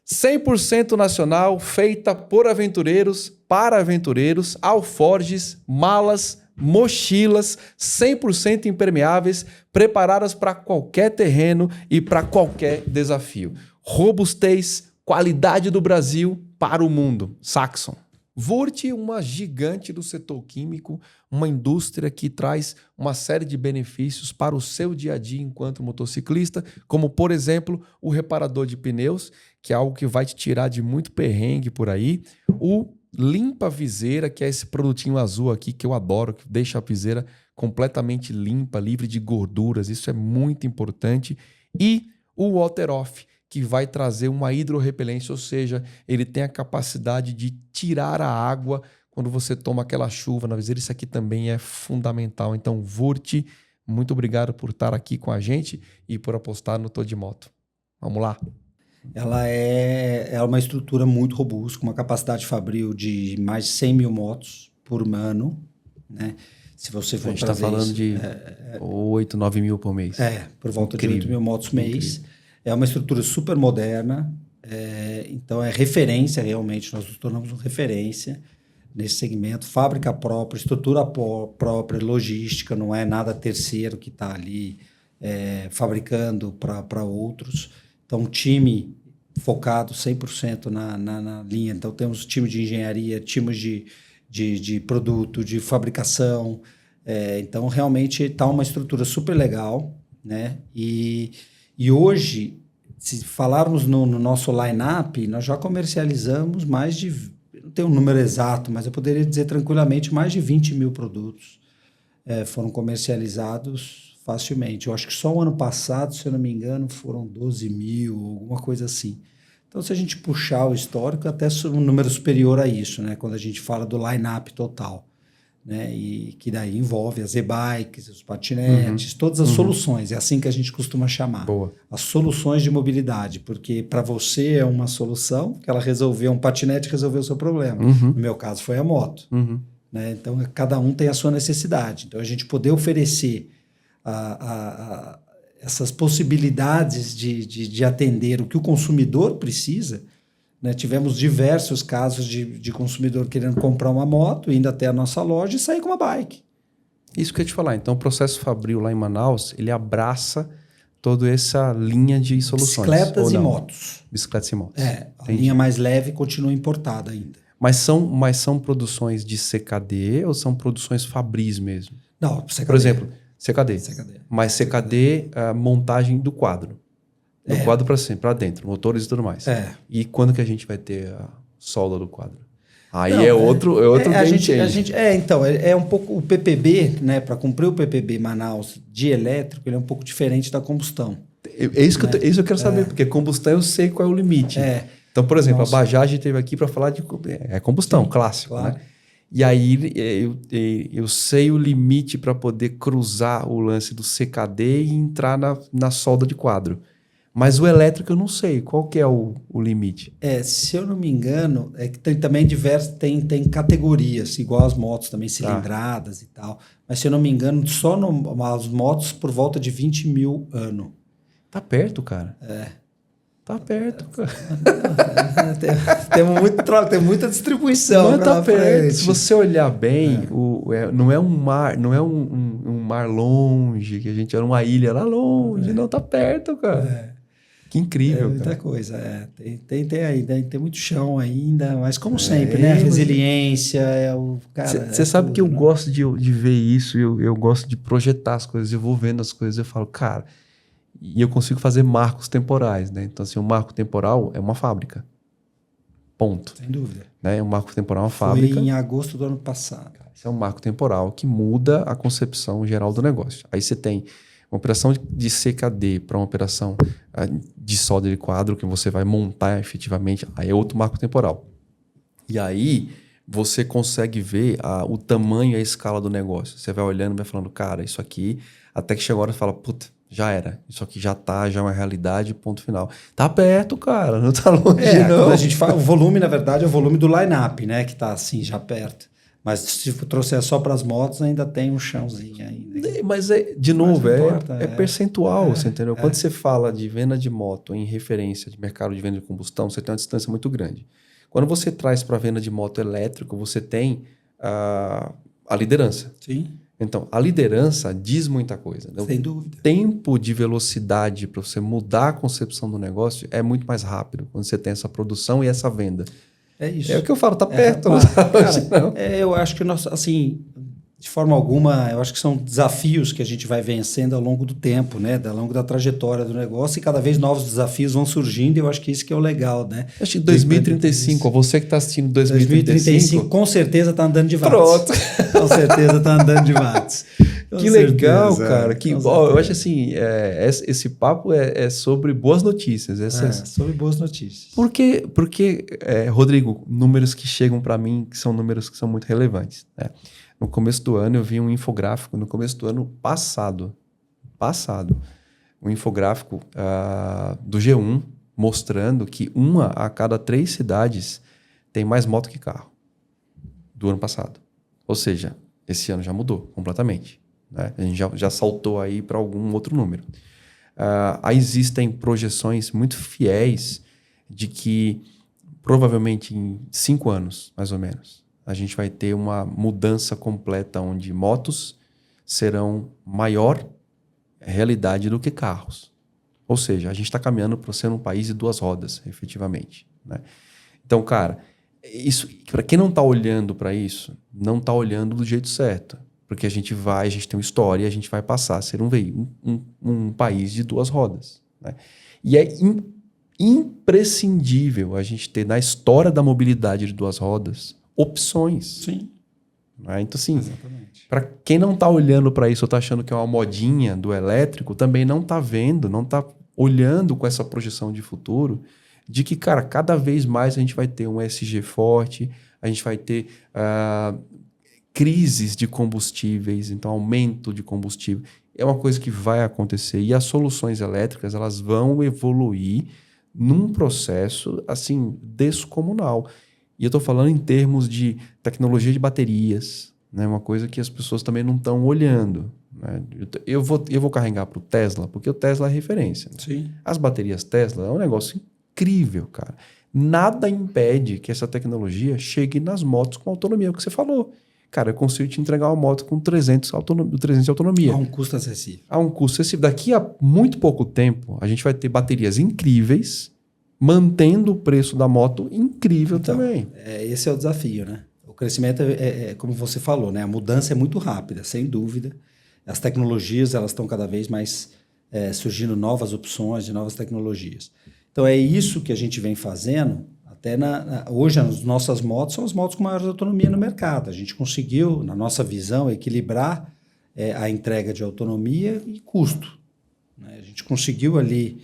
100% nacional, feita por aventureiros, para aventureiros, alforjes, malas, mochilas 100% impermeáveis, preparadas para qualquer terreno e para qualquer desafio. Robustez, qualidade do Brasil para o mundo. Saxon. Wurth, uma gigante do setor químico, uma indústria que traz uma série de benefícios para o seu dia a dia enquanto motociclista, como, por exemplo, o reparador de pneus, que é algo que vai te tirar de muito perrengue por aí, o limpa viseira, que é esse produtinho azul aqui que eu adoro, que deixa a viseira completamente limpa, livre de gorduras, isso é muito importante, e o Water Off, que vai trazer uma hidrorrepelência, ou seja, ele tem a capacidade de tirar a água quando você toma aquela chuva na viseira. Isso aqui também é fundamental. Então, Wurth, muito obrigado por estar aqui com a gente e por apostar no Tô de Moto. Vamos lá. Ela é uma estrutura muito robusta, com uma capacidade fabril de mais de 100 mil motos por ano, né? Se você for a gente está falando de 8, 9 mil por mês. Por volta de 8 mil motos mês. Incrível. É uma estrutura super moderna, então é referência realmente, nós nos tornamos uma referência nesse segmento, fábrica própria, estrutura própria, logística, não é nada terceiro que está ali fabricando para outros. Então, time focado 100% na linha. Então, temos time de engenharia, times de produto, de fabricação. Então, realmente está uma estrutura super legal, né? E hoje, se falarmos no nosso line-up, nós já comercializamos mais de, não tenho um número exato, mas eu poderia dizer tranquilamente, mais de 20 mil produtos foram comercializados facilmente. Eu acho que só o ano passado, se eu não me engano, foram 12 mil, alguma coisa assim. Então, se a gente puxar o histórico, até um número superior a isso, né? Quando a gente fala do line-up total. Né? E que daí envolve as e-bikes, os patinetes, todas as soluções, é assim que a gente costuma chamar. Boa. As soluções de mobilidade, porque para você é uma solução, que ela resolveu, um patinete resolveu o seu problema. No meu caso foi a moto. Né? Então, cada um tem a sua necessidade. Então, a gente poder oferecer essas possibilidades de atender o que o consumidor precisa. Né? Tivemos diversos casos de consumidor querendo comprar uma moto, indo até a nossa loja e sair com uma bike. Isso que eu ia te falar. Então, o Processo Fabril lá em Manaus, ele abraça toda essa linha de soluções. Bicicletas e motos. Bicicletas e motos. A linha mais leve continua importada ainda. Mas são produções de CKD ou são produções Fabris mesmo? Não, CKD. Por exemplo, CKD. Mas CKD, a montagem do quadro. Do quadro para dentro, motores e tudo mais. E quando que a gente vai ter a solda do quadro? Aí não, é outro então, é um pouco o PPB, né? Para cumprir o PPB Manaus de elétrico, ele é um pouco diferente da combustão. É isso que eu quero saber, porque combustão eu sei qual é o limite. Então, por exemplo, a Bajaj esteve aqui para falar de combustão, clássico, claro. Né? E aí eu sei o limite para poder cruzar o lance do CKD e entrar na solda de quadro. Mas o elétrico eu não sei. Qual que é o limite? Se eu não me engano, é que tem também tem categorias, igual as motos também, cilindradas e tal. Mas se eu não me engano, só as motos por volta de 20 mil ano. Tá perto, cara. Tá perto, cara. Tem muita distribuição. Mas tá perto. Se você olhar bem, não é um mar longe, que a gente era uma ilha lá longe. Não, tá perto, cara. Que incrível, muita cara. Coisa, tem muito chão ainda, mas como sempre, né? A resiliência Você sabe que eu gosto de ver isso, eu gosto de projetar as coisas, eu vou vendo as coisas, eu falo, cara, e eu consigo fazer marcos temporais, né? Então, assim, um marco temporal é uma fábrica. Ponto. Sem dúvida. Né? Um marco temporal é uma fábrica. Foi em agosto do ano passado. Esse é um marco temporal que muda a concepção geral do negócio. Aí você tem uma operação de CKD para uma operação de solda de quadro que você vai montar efetivamente, aí é outro marco temporal. E aí você consegue ver o tamanho e a escala do negócio. Você vai olhando e vai falando, cara, isso aqui, até que chega a hora e fala, puta, já era. Isso aqui já é uma realidade, ponto final. Tá perto, cara, não tá longe não. Quando a gente fala, o volume, na verdade, é o volume do line-up, né? Que tá assim, já perto. Mas se trouxer só para as motos, ainda tem um chãozinho ainda. Mas, de novo, é percentual, você entendeu? Quando você fala de venda de moto em referência de mercado de venda de combustão, você tem uma distância muito grande. Quando você traz para a venda de moto elétrico, você tem A liderança. Sim. Então, a liderança diz muita coisa. Né? Sem dúvida. O tempo de velocidade para você mudar a concepção do negócio é muito mais rápido quando você tem essa produção e essa venda. É isso. É o que eu falo, tá perto. Eu acho que nós, assim, de forma alguma, eu acho que são desafios que a gente vai vencendo ao longo do tempo, né? Ao longo da trajetória do negócio, e cada vez novos desafios vão surgindo, e eu acho que isso que é o legal, né? Acho que 2035, você que está assistindo 2035, com certeza está andando de watts. Pronto. Com certeza está andando de watts. Que legal, cara. Eu acho assim, esse papo é sobre boas notícias. Sobre boas notícias. Porque Rodrigo, números que chegam para mim, que são números que são muito relevantes, né? No começo do ano, eu vi um infográfico, no começo do ano passado, um infográfico do G1 mostrando que 1 a cada 3 cidades tem mais moto que carro do ano passado. Ou seja, esse ano já mudou completamente, né? A gente já saltou aí para algum outro número. Existem projeções muito fiéis de que provavelmente em 5 anos, mais ou menos, a gente vai ter uma mudança completa onde motos serão maior realidade do que carros. Ou seja, a gente está caminhando para ser um país de 2 rodas, efetivamente, né? Então, cara, isso, para quem não está olhando para isso, não está olhando do jeito certo. Porque a gente tem uma história e a gente vai passar a ser um país de 2 rodas, né? E é imprescindível a gente ter na história da mobilidade de 2 rodas opções. Sim. Né? Então, assim, para quem não está olhando para isso ou está achando que é uma modinha do elétrico, também não está vendo, não está olhando com essa projeção de futuro de que, cara, cada vez mais a gente vai ter um ESG forte, a gente vai ter crises de combustíveis, então aumento de combustível. É uma coisa que vai acontecer e as soluções elétricas elas vão evoluir num processo assim descomunal. E eu estou falando em termos de tecnologia de baterias, né? Uma coisa que as pessoas também não estão olhando, né? Eu vou carregar para o Tesla, porque o Tesla é referência. Né? Sim. As baterias Tesla é um negócio incrível, cara. Nada impede que essa tecnologia chegue nas motos com autonomia, o que você falou. Cara, eu consigo te entregar uma moto com 300 de autonomia. A um custo acessível. A um custo acessível. Daqui a muito pouco tempo, a gente vai ter baterias incríveis, mantendo o preço da moto incrível também. Esse é o desafio, né? O crescimento como você falou, né? A mudança é muito rápida, sem dúvida. As tecnologias elas estão cada vez mais surgindo novas opções de novas tecnologias. Então é isso que a gente vem fazendo. Até hoje as nossas motos são as motos com maior autonomia no mercado. A gente conseguiu, na nossa visão, equilibrar a entrega de autonomia e custo, né? A gente conseguiu ali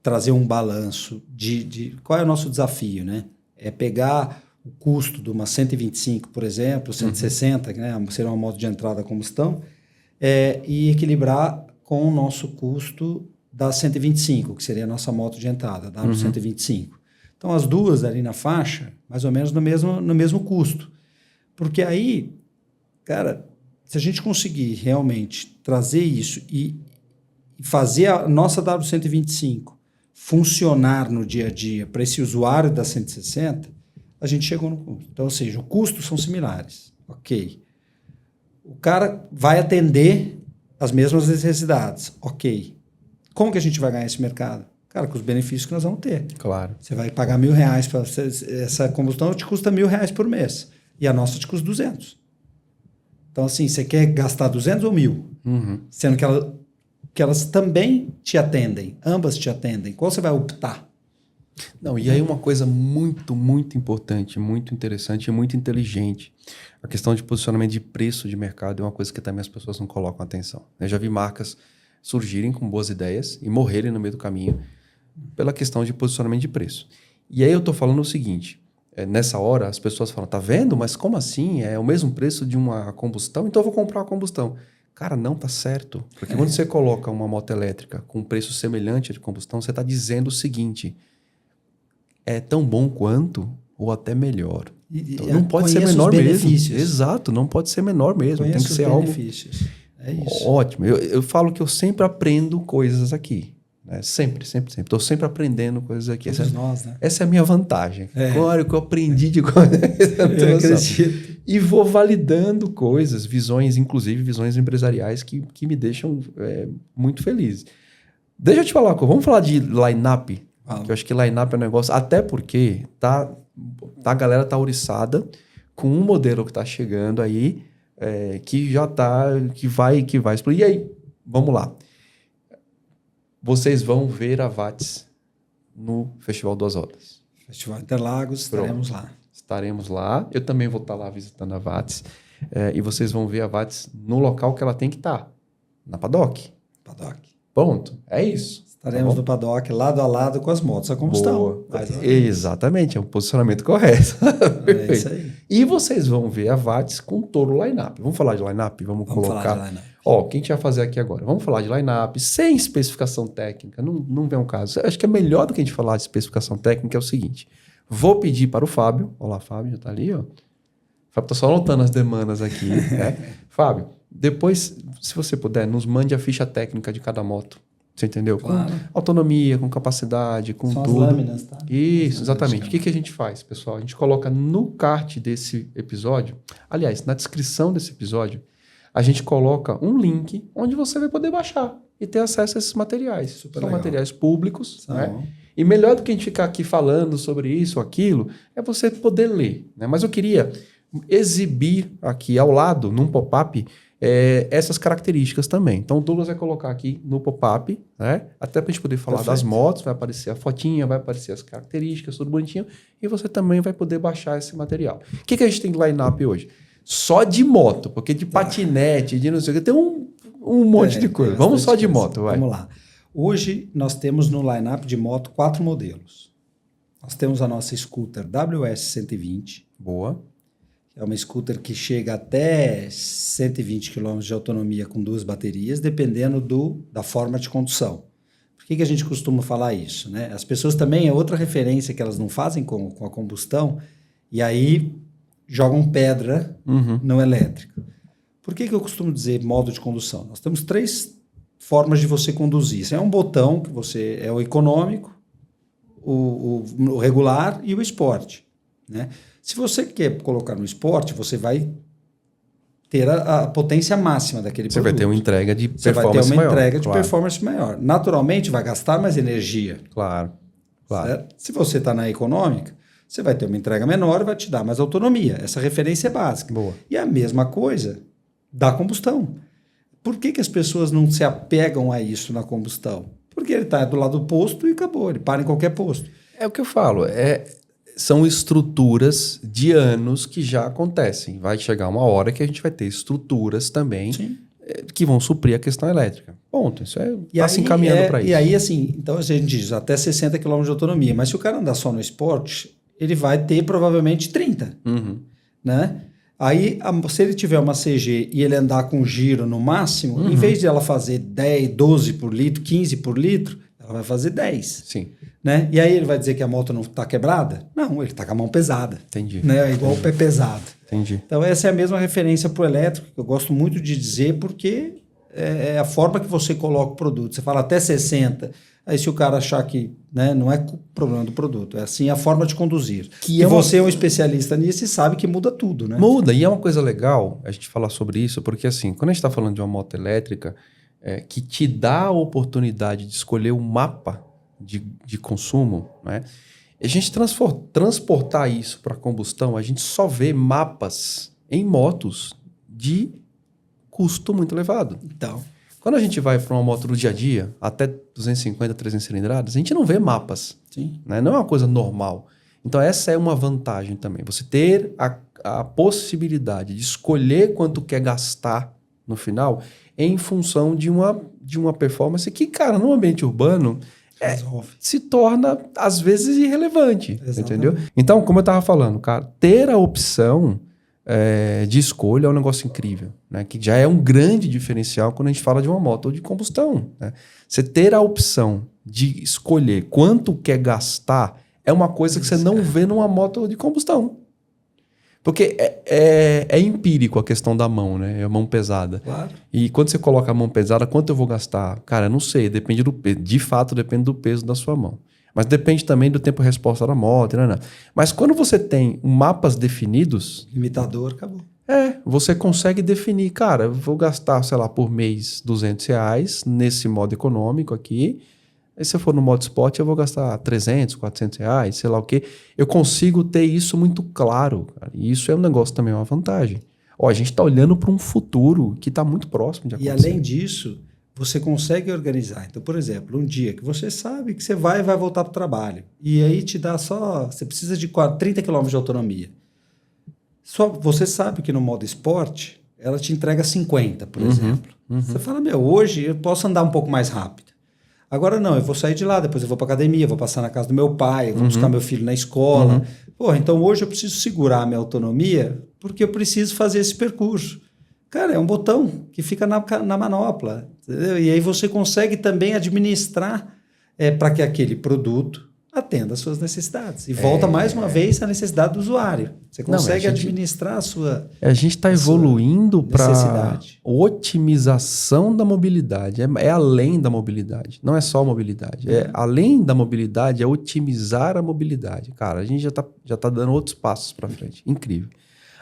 trazer um balanço de qual é o nosso desafio, né? É pegar o custo de uma 125, por exemplo, 160, né? Seria uma moto de entrada a combustão, e equilibrar com o nosso custo da 125, que seria a nossa moto de entrada, da 125. Então, as duas ali na faixa, mais ou menos no mesmo custo. Porque aí, cara, se a gente conseguir realmente trazer isso e fazer a nossa W125 funcionar no dia a dia para esse usuário da 160, a gente chegou no custo. Então, ou seja, os custos são similares. Ok. O cara vai atender as mesmas necessidades. Ok. Como que a gente vai ganhar esse mercado? Cara, com os benefícios que nós vamos ter. Claro. Você vai pagar R$1.000 para essa combustão, te custa R$1.000 por mês. E a nossa te custa 200. Então, assim, você quer gastar 200 ou 1.000? Sendo que elas também te atendem. Ambas te atendem. Qual você vai optar? Não, e aí uma coisa muito, muito importante, muito interessante e muito inteligente. A questão de posicionamento de preço de mercado é uma coisa que também as pessoas não colocam atenção. Eu já vi marcas surgirem com boas ideias e morrerem no meio do caminho pela questão de posicionamento de preço. E aí eu estou falando o seguinte, nessa hora as pessoas falam, tá vendo? Mas como assim? É o mesmo preço de uma combustão? Então eu vou comprar a combustão. Cara, não tá certo. Porque quando você coloca uma moto elétrica com preço semelhante de combustão, você está dizendo o seguinte, é tão bom quanto ou até melhor. Então, não pode ser menor mesmo. Exato, não pode ser menor mesmo. Tem que ser algo... É isso. Ótimo. Eu falo que eu sempre aprendo coisas aqui. Né? Sempre. Estou sempre aprendendo coisas aqui. Todos nós, né? Essa é a minha vantagem. Claro, o que eu aprendi de coisa. Eu acredito. E vou validando coisas, visões, inclusive visões empresariais que me deixam muito feliz. Deixa eu te falar, vamos falar de line-up? Que eu acho que line-up é um negócio... Até porque a galera tá ouriçada com um modelo que tá chegando aí, que já tá... Que vai explodir. E aí, vamos lá. Vocês vão ver a VATS no Festival Duas Rodas. Festival Interlagos, estaremos lá. Estaremos lá. Eu também vou estar lá visitando a VATS. E vocês vão ver a VATS no local que ela tem que estar. Na Paddock. Ponto. É isso. Estaremos no Paddock, lado a lado com as motos a combustão. Exatamente. É um posicionamento correto. É isso aí. E vocês vão ver a VATS com todo o line-up. Vamos falar de line-up? Vamos colocar... falar de line-up. O que a gente vai fazer aqui agora? Vamos falar de line-up sem especificação técnica. Não vem um caso. Acho que é melhor do que a gente falar de especificação técnica é o seguinte. Vou pedir para o Fábio. Olá, Fábio, já está ali, ó. O Fábio está só anotando as demandas aqui. Né? Fábio, depois, se você puder, nos mande a ficha técnica de cada moto. Você entendeu? Claro. Com autonomia, com capacidade, com São tudo. As lâminas, tá? Isso, exatamente. O que a gente faz, pessoal? A gente coloca no card desse episódio, aliás, na descrição desse episódio, a gente coloca um link onde você vai poder baixar e ter acesso a esses materiais. Super São legal. materiais públicos, né? E melhor do que a gente ficar aqui falando sobre isso ou aquilo, é você poder ler. Né? Mas eu queria exibir aqui ao lado, num pop-up, essas características também. Então o Douglas vai colocar aqui no pop-up, né? Até para a gente poder falar das motos, vai aparecer a fotinha, vai aparecer as características, tudo bonitinho, e você também vai poder baixar esse material. O que a gente tem de line-up hoje? Só de moto, porque de patinete, de não sei o que, tem um monte de coisa. Vamos só de moto, vai. Vamos lá. Hoje nós temos no line-up de moto 4 modelos. Nós temos a nossa scooter WS120. Boa. É uma scooter que chega até 120 km de autonomia com 2 baterias, dependendo da forma de condução. Por que a gente costuma falar isso? Né? As pessoas também, é outra referência que elas não fazem com a combustão, e aí jogam pedra no elétrico. Por que eu costumo dizer modo de condução? Nós temos 3 formas de você conduzir. Isso é um botão, que é o econômico, o regular e o esporte, né? Se você quer colocar no esporte, você vai ter a potência máxima daquele produto. Você vai ter uma entrega de performance maior. Você vai ter uma entrega de performance maior. Naturalmente, vai gastar mais energia. Claro. Certo? Se você está na econômica, você vai ter uma entrega menor e vai te dar mais autonomia. Essa referência é básica. Boa. E a mesma coisa da combustão. Por que as pessoas não se apegam a isso na combustão? Porque ele está do lado do posto e acabou. Ele para em qualquer posto. É o que eu falo. São estruturas de anos que já acontecem. Vai chegar uma hora que a gente vai ter estruturas também que vão suprir a questão elétrica. Ponto. Isso está se encaminhando para isso. E aí, assim, então a gente diz até 60 km de autonomia. Mas se o cara andar só no esporte, ele vai ter provavelmente 30. Né? Aí, se ele tiver uma CG e ele andar com giro no máximo, em vez de ela fazer 10, 12 por litro, 15 por litro, ela vai fazer 10. Sim. Né? E aí ele vai dizer que a moto não está quebrada? Não, ele está com a mão pesada. Entendi. Né? Igual o pé pesado. Entendi. Então essa é a mesma referência para o elétrico, que eu gosto muito de dizer, porque é a forma que você coloca o produto. Você fala até 60, aí se o cara achar que, né, não é problema do produto, é assim a forma de conduzir. E você é um especialista nisso e sabe que muda tudo, né? Muda, e é uma coisa legal a gente falar sobre isso, porque assim, quando a gente está falando de uma moto elétrica, que te dá a oportunidade de escolher um mapa de consumo, né? A gente transportar isso para combustão, a gente só vê mapas em motos de custo muito elevado. Então, quando a gente vai para uma moto do dia a dia, até 250, 300 cilindradas, a gente não vê mapas. Sim. Né? Não é uma coisa normal. Então essa é uma vantagem também. Você ter a possibilidade de escolher quanto quer gastar no final em função de uma performance que, cara, no ambiente urbano se torna, às vezes, irrelevante. Entendeu? Então, como eu estava falando, cara, ter a opção de escolha é um negócio incrível, né? Que já é um grande diferencial quando a gente fala de uma moto ou de combustão. Né? Você ter a opção de escolher quanto quer gastar é uma coisa que você não vê numa moto de combustão. Porque é empírico a questão da mão, né? É a mão pesada. Claro. E quando você coloca a mão pesada, quanto eu vou gastar? Cara, eu não sei, depende do peso. De fato, depende do peso da sua mão. Mas depende também do tempo-resposta da moto, né? Mas quando você tem mapas definidos... Limitador, acabou. Você consegue definir, cara, eu vou gastar, sei lá, por mês R$200 nesse modo econômico aqui. Aí se eu for no modo Sport, eu vou gastar R$300, R$400, sei lá o quê. Eu consigo ter isso muito claro, cara. E isso é um negócio também, uma vantagem. Ó, a gente está olhando para um futuro que está muito próximo de acontecer. E além disso, você consegue organizar. Então, por exemplo, um dia que você sabe que você vai voltar para o trabalho. E aí te dá só... Você precisa de 30 km de autonomia. Só você sabe que no modo Sport, ela te entrega 50, por exemplo. Você fala, hoje eu posso andar um pouco mais rápido. Agora não, eu vou sair de lá, depois eu vou para academia, vou passar na casa do meu pai, eu vou buscar meu filho na escola. Porra, então hoje eu preciso segurar a minha autonomia porque eu preciso fazer esse percurso. Cara, é um botão que fica na manopla. Entendeu? E aí você consegue também administrar para que aquele produto atenda às suas necessidades. E volta mais uma vez à necessidade do usuário. Você consegue administrar a sua A gente está evoluindo para otimização da mobilidade. É além da mobilidade. Não é só mobilidade. Além da mobilidade, é otimizar a mobilidade. Cara, a gente já tá dando outros passos para frente. Incrível.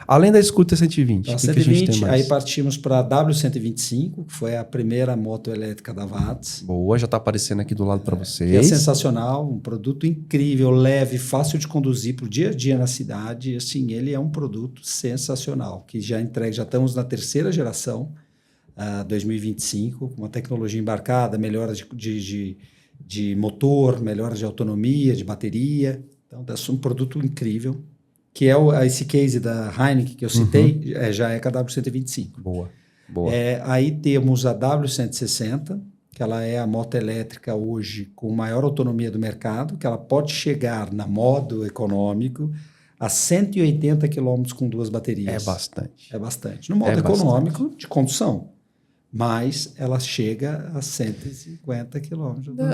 Além da Scooter 120, a que a gente tem mais? Aí partimos para a W125, que foi a primeira moto elétrica da Watts. Boa, já está aparecendo aqui do lado para vocês. Que é sensacional, um produto incrível, leve, fácil de conduzir para o dia a dia na cidade. Assim, ele é um produto sensacional, que já estamos na terceira geração, 2025, com uma tecnologia embarcada, melhoras de motor, melhoras de autonomia, de bateria. Então, é um produto incrível. Que é esse case da Heineken que eu citei, já é com a W125. Boa. Aí temos a W160, que ela é a moto elétrica hoje com maior autonomia do mercado, que ela pode chegar na modo econômico a 180 km com 2 baterias. É bastante. No modo econômico de condução. Mas ela chega a 150 km.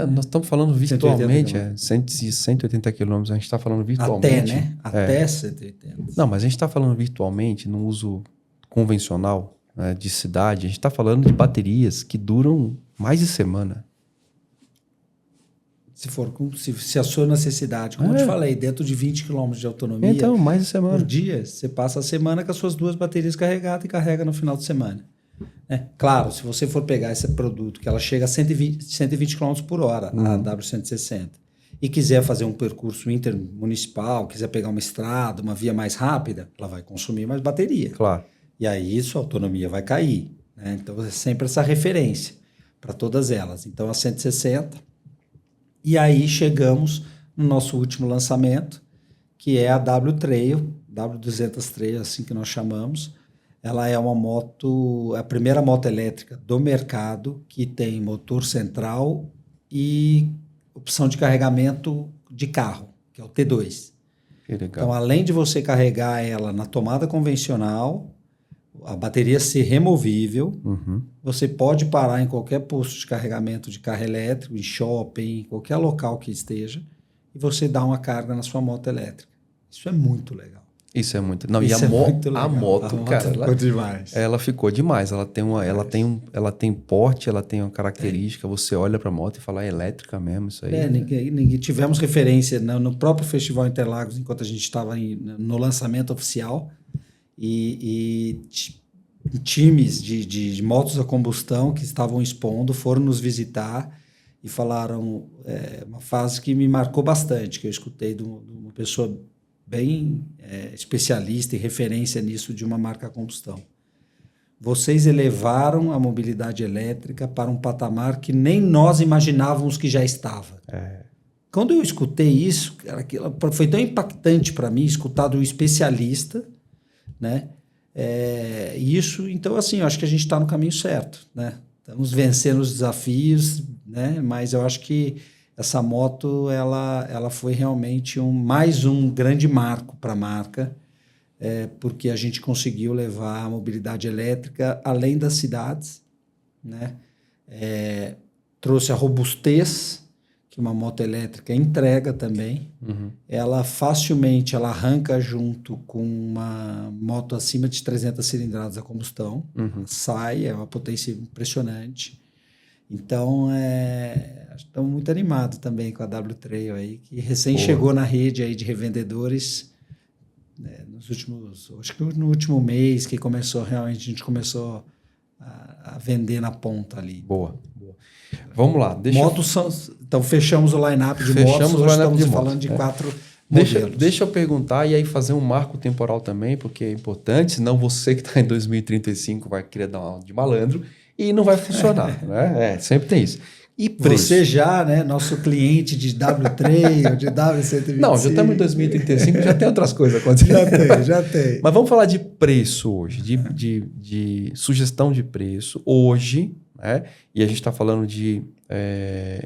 Nós estamos falando virtualmente, 180 km, a gente está falando virtualmente. Até, né? Até 180. Não, mas a gente está falando virtualmente, no uso convencional, né, de cidade. A gente está falando de baterias que duram mais de semana. Se a sua necessidade, como eu te falei, dentro de 20 km de autonomia, então, mais de semana. Por dia, você passa a semana com as suas 2 baterias carregadas e carrega no final de semana. Claro, se você for pegar esse produto, que ela chega a 120 km por hora, a W160, e quiser fazer um percurso intermunicipal, quiser pegar uma estrada, uma via mais rápida, ela vai consumir mais bateria. Claro. E aí sua autonomia vai cair. Né? Então, é sempre essa referência para todas elas. Então, a 160. E aí chegamos no nosso último lançamento, que é a W-Trail, W200 Trail, assim que nós chamamos. Ela é uma moto, a primeira moto elétrica do mercado que tem motor central e opção de carregamento de carro, que é o T2. Que legal. Então, além de você carregar ela na tomada convencional, a bateria ser removível, você pode parar em qualquer posto de carregamento de carro elétrico, em shopping, qualquer local que esteja, e você dá uma carga na sua moto elétrica. Isso é muito legal. Isso é muito. Não, isso e a moto, cara, ficou demais. Ela ficou demais. Ela tem porte, ela tem uma característica. Você olha para a moto e fala, é elétrica mesmo isso aí. Ninguém tivemos referência no próprio Festival Interlagos, enquanto a gente estava no lançamento oficial, e times de motos a combustão que estavam expondo foram nos visitar e falaram uma frase que me marcou bastante, que eu escutei de uma pessoa bem especialista e referência nisso de uma marca a combustão. Vocês elevaram a mobilidade elétrica para um patamar que nem nós imaginávamos que já estava. Quando eu escutei isso, aquilo foi tão impactante para mim, escutar de um especialista, né? Isso, então, assim, eu acho que a gente está no caminho certo, né? Estamos vencendo os desafios, né? Mas eu acho que essa moto ela foi realmente mais um grande marco para a marca, porque a gente conseguiu levar a mobilidade elétrica além das cidades, né? Trouxe a robustez, que que uma moto elétrica entrega também. Ela facilmente arranca junto com uma moto acima de 300 cilindradas a combustão. Sai, é uma potência impressionante. Então, estamos muito animados também com a W-Trail aí, que recém chegou na rede aí de revendedores acho que no último mês que realmente a gente começou a vender na ponta ali. Boa. Vamos lá. Então, fechamos o line-up de motos. Hoje estamos falando de 4 modelos. Deixa eu perguntar e aí fazer um marco temporal também, porque é importante, senão você que está em 2035 vai querer dar uma de malandro e não vai funcionar, né? Sempre tem isso. E preço? Você já, né, nosso cliente de W-Trail, de W125. Não, já estamos em 2035, já tem outras coisas acontecendo. Já tem. Mas vamos falar de preço hoje, de sugestão de preço hoje, né? E a gente está falando de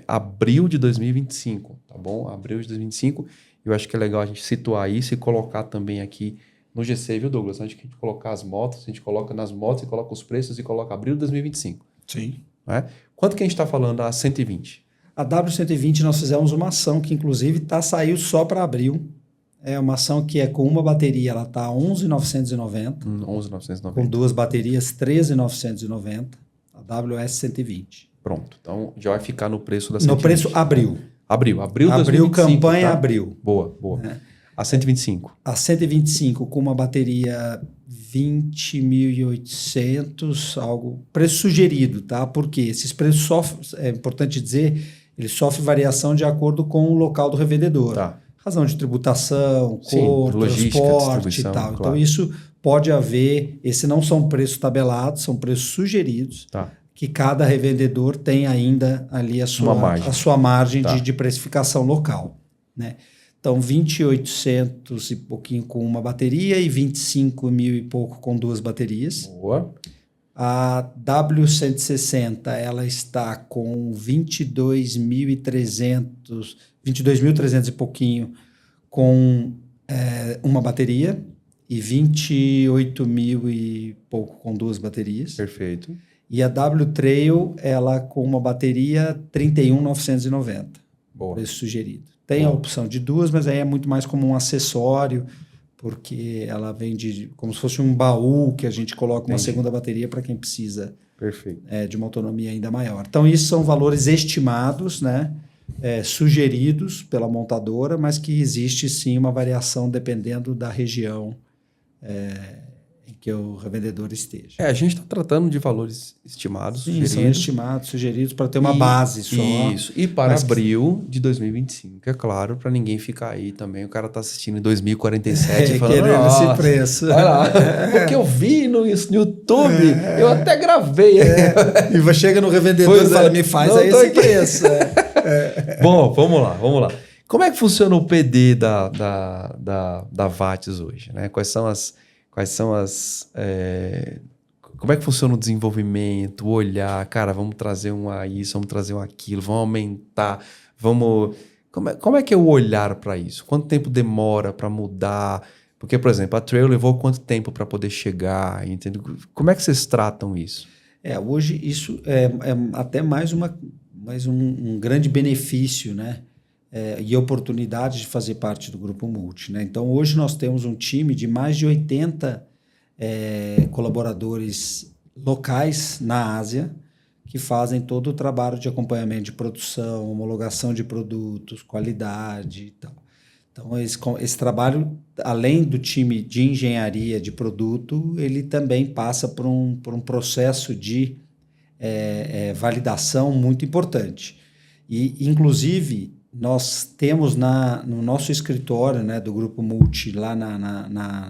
abril de 2025, tá bom? Abril de 2025. Eu acho que é legal a gente situar isso e colocar também aqui no GC, viu, Douglas? Antes de a gente colocar as motos, a gente coloca nas motos e coloca os preços e coloca abril de 2025. Sim. Né? Quanto que a gente está falando a 120? A W120 nós fizemos uma ação que inclusive saiu só para abril. É uma ação que com uma bateria, ela está 11.990. 11.990. Com 2 baterias, 13.990. A WS120. Pronto. Então já vai ficar no preço da 120. No preço abril. Abril 2025. Campanha tá? abril. Boa. A 125. A 125 com uma bateria 20.800, algo preço sugerido, tá? Porque esses preços é importante dizer, eles sofrem variação de acordo com o local do revendedor. Tá. Razão de tributação, cor, transporte e tal. Claro. Então isso pode haver, esses não são preços tabelados, são preços sugeridos. Tá. Que cada revendedor tem ainda ali a sua margem de precificação local, né? Então, 20.800 e pouquinho com uma bateria e 25.000 e pouco com 2 baterias. Boa. A W160, ela está com 22.300 e pouquinho com uma bateria e 28.000 e pouco com 2 baterias. Perfeito. E a W-Trail, ela com uma bateria 31.990. Boa. Preço sugerido. Tem a opção de 2, mas aí é muito mais como um acessório, porque ela vem como se fosse um baú que a gente coloca uma segunda bateria para quem precisa. Perfeito. De uma autonomia ainda maior. Então, isso são valores estimados, né? Sugeridos pela montadora, mas que existe sim uma variação dependendo da região em que o revendedor esteja. A gente está tratando de valores estimados, sim, são estimados, sugeridos para ter uma base só. Isso, e para abril de 2025, é claro, para ninguém ficar aí também. O cara está assistindo em 2047 falando, querendo esse preço. Olha lá, porque eu vi no YouTube, eu até gravei. E chega no revendedor e fala, me faz aí esse preço. Bom, vamos lá. Como é que funciona o PD da Vates hoje, né? Quais são as como é que funciona o desenvolvimento, o olhar, cara, vamos trazer isso, vamos trazer aquilo, vamos aumentar, como é que é o olhar para isso? Quanto tempo demora para mudar? Porque, por exemplo, a Trail levou quanto tempo para poder chegar, entendeu? Como é que vocês tratam isso? Hoje isso é até mais um grande benefício, né? E oportunidade de fazer parte do Grupo Multi, né? Então, hoje nós temos um time de mais de 80 colaboradores locais na Ásia que fazem todo o trabalho de acompanhamento de produção, homologação de produtos, qualidade e tal. Então, esse trabalho, além do time de engenharia de produto, ele também passa por um processo de validação muito importante. E, inclusive, nós temos no nosso escritório, né, do Grupo Multi, lá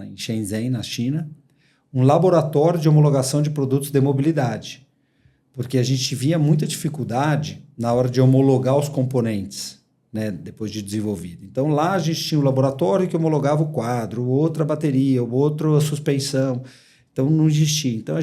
em Shenzhen, na China, um laboratório de homologação de produtos de mobilidade, porque a gente via muita dificuldade na hora de homologar os componentes, né, depois de desenvolvido. Então, lá a gente tinha um laboratório que homologava o quadro, outra bateria, outra suspensão. Então, não existia. Então,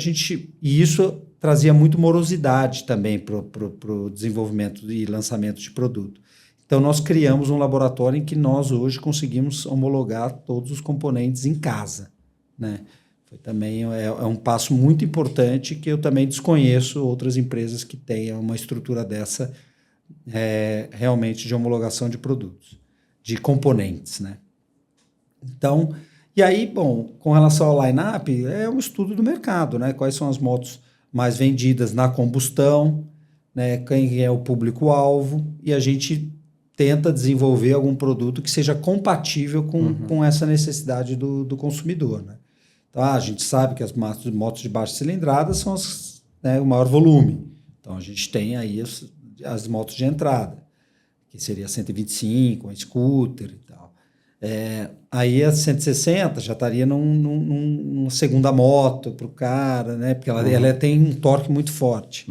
e isso trazia muito morosidade também para o desenvolvimento e lançamento de produto. Então, nós criamos um laboratório em que nós hoje conseguimos homologar todos os componentes em casa, né? Foi também um passo muito importante que eu também desconheço outras empresas que tenham uma estrutura dessa realmente de homologação de produtos, de componentes, né? Então, e aí, bom, com relação ao line-up, é um estudo do mercado, né? Quais são as motos mais vendidas na combustão, né? Quem é o público-alvo, e a gente tenta desenvolver algum produto que seja compatível com essa necessidade do consumidor, né? Então, a gente sabe que as motos de baixa cilindrada são o maior volume. Então, a gente tem aí as motos de entrada, que seria a 125, a scooter e tal. Aí a 160 já estaria numa segunda moto para o cara, né? Porque ela tem um torque muito forte.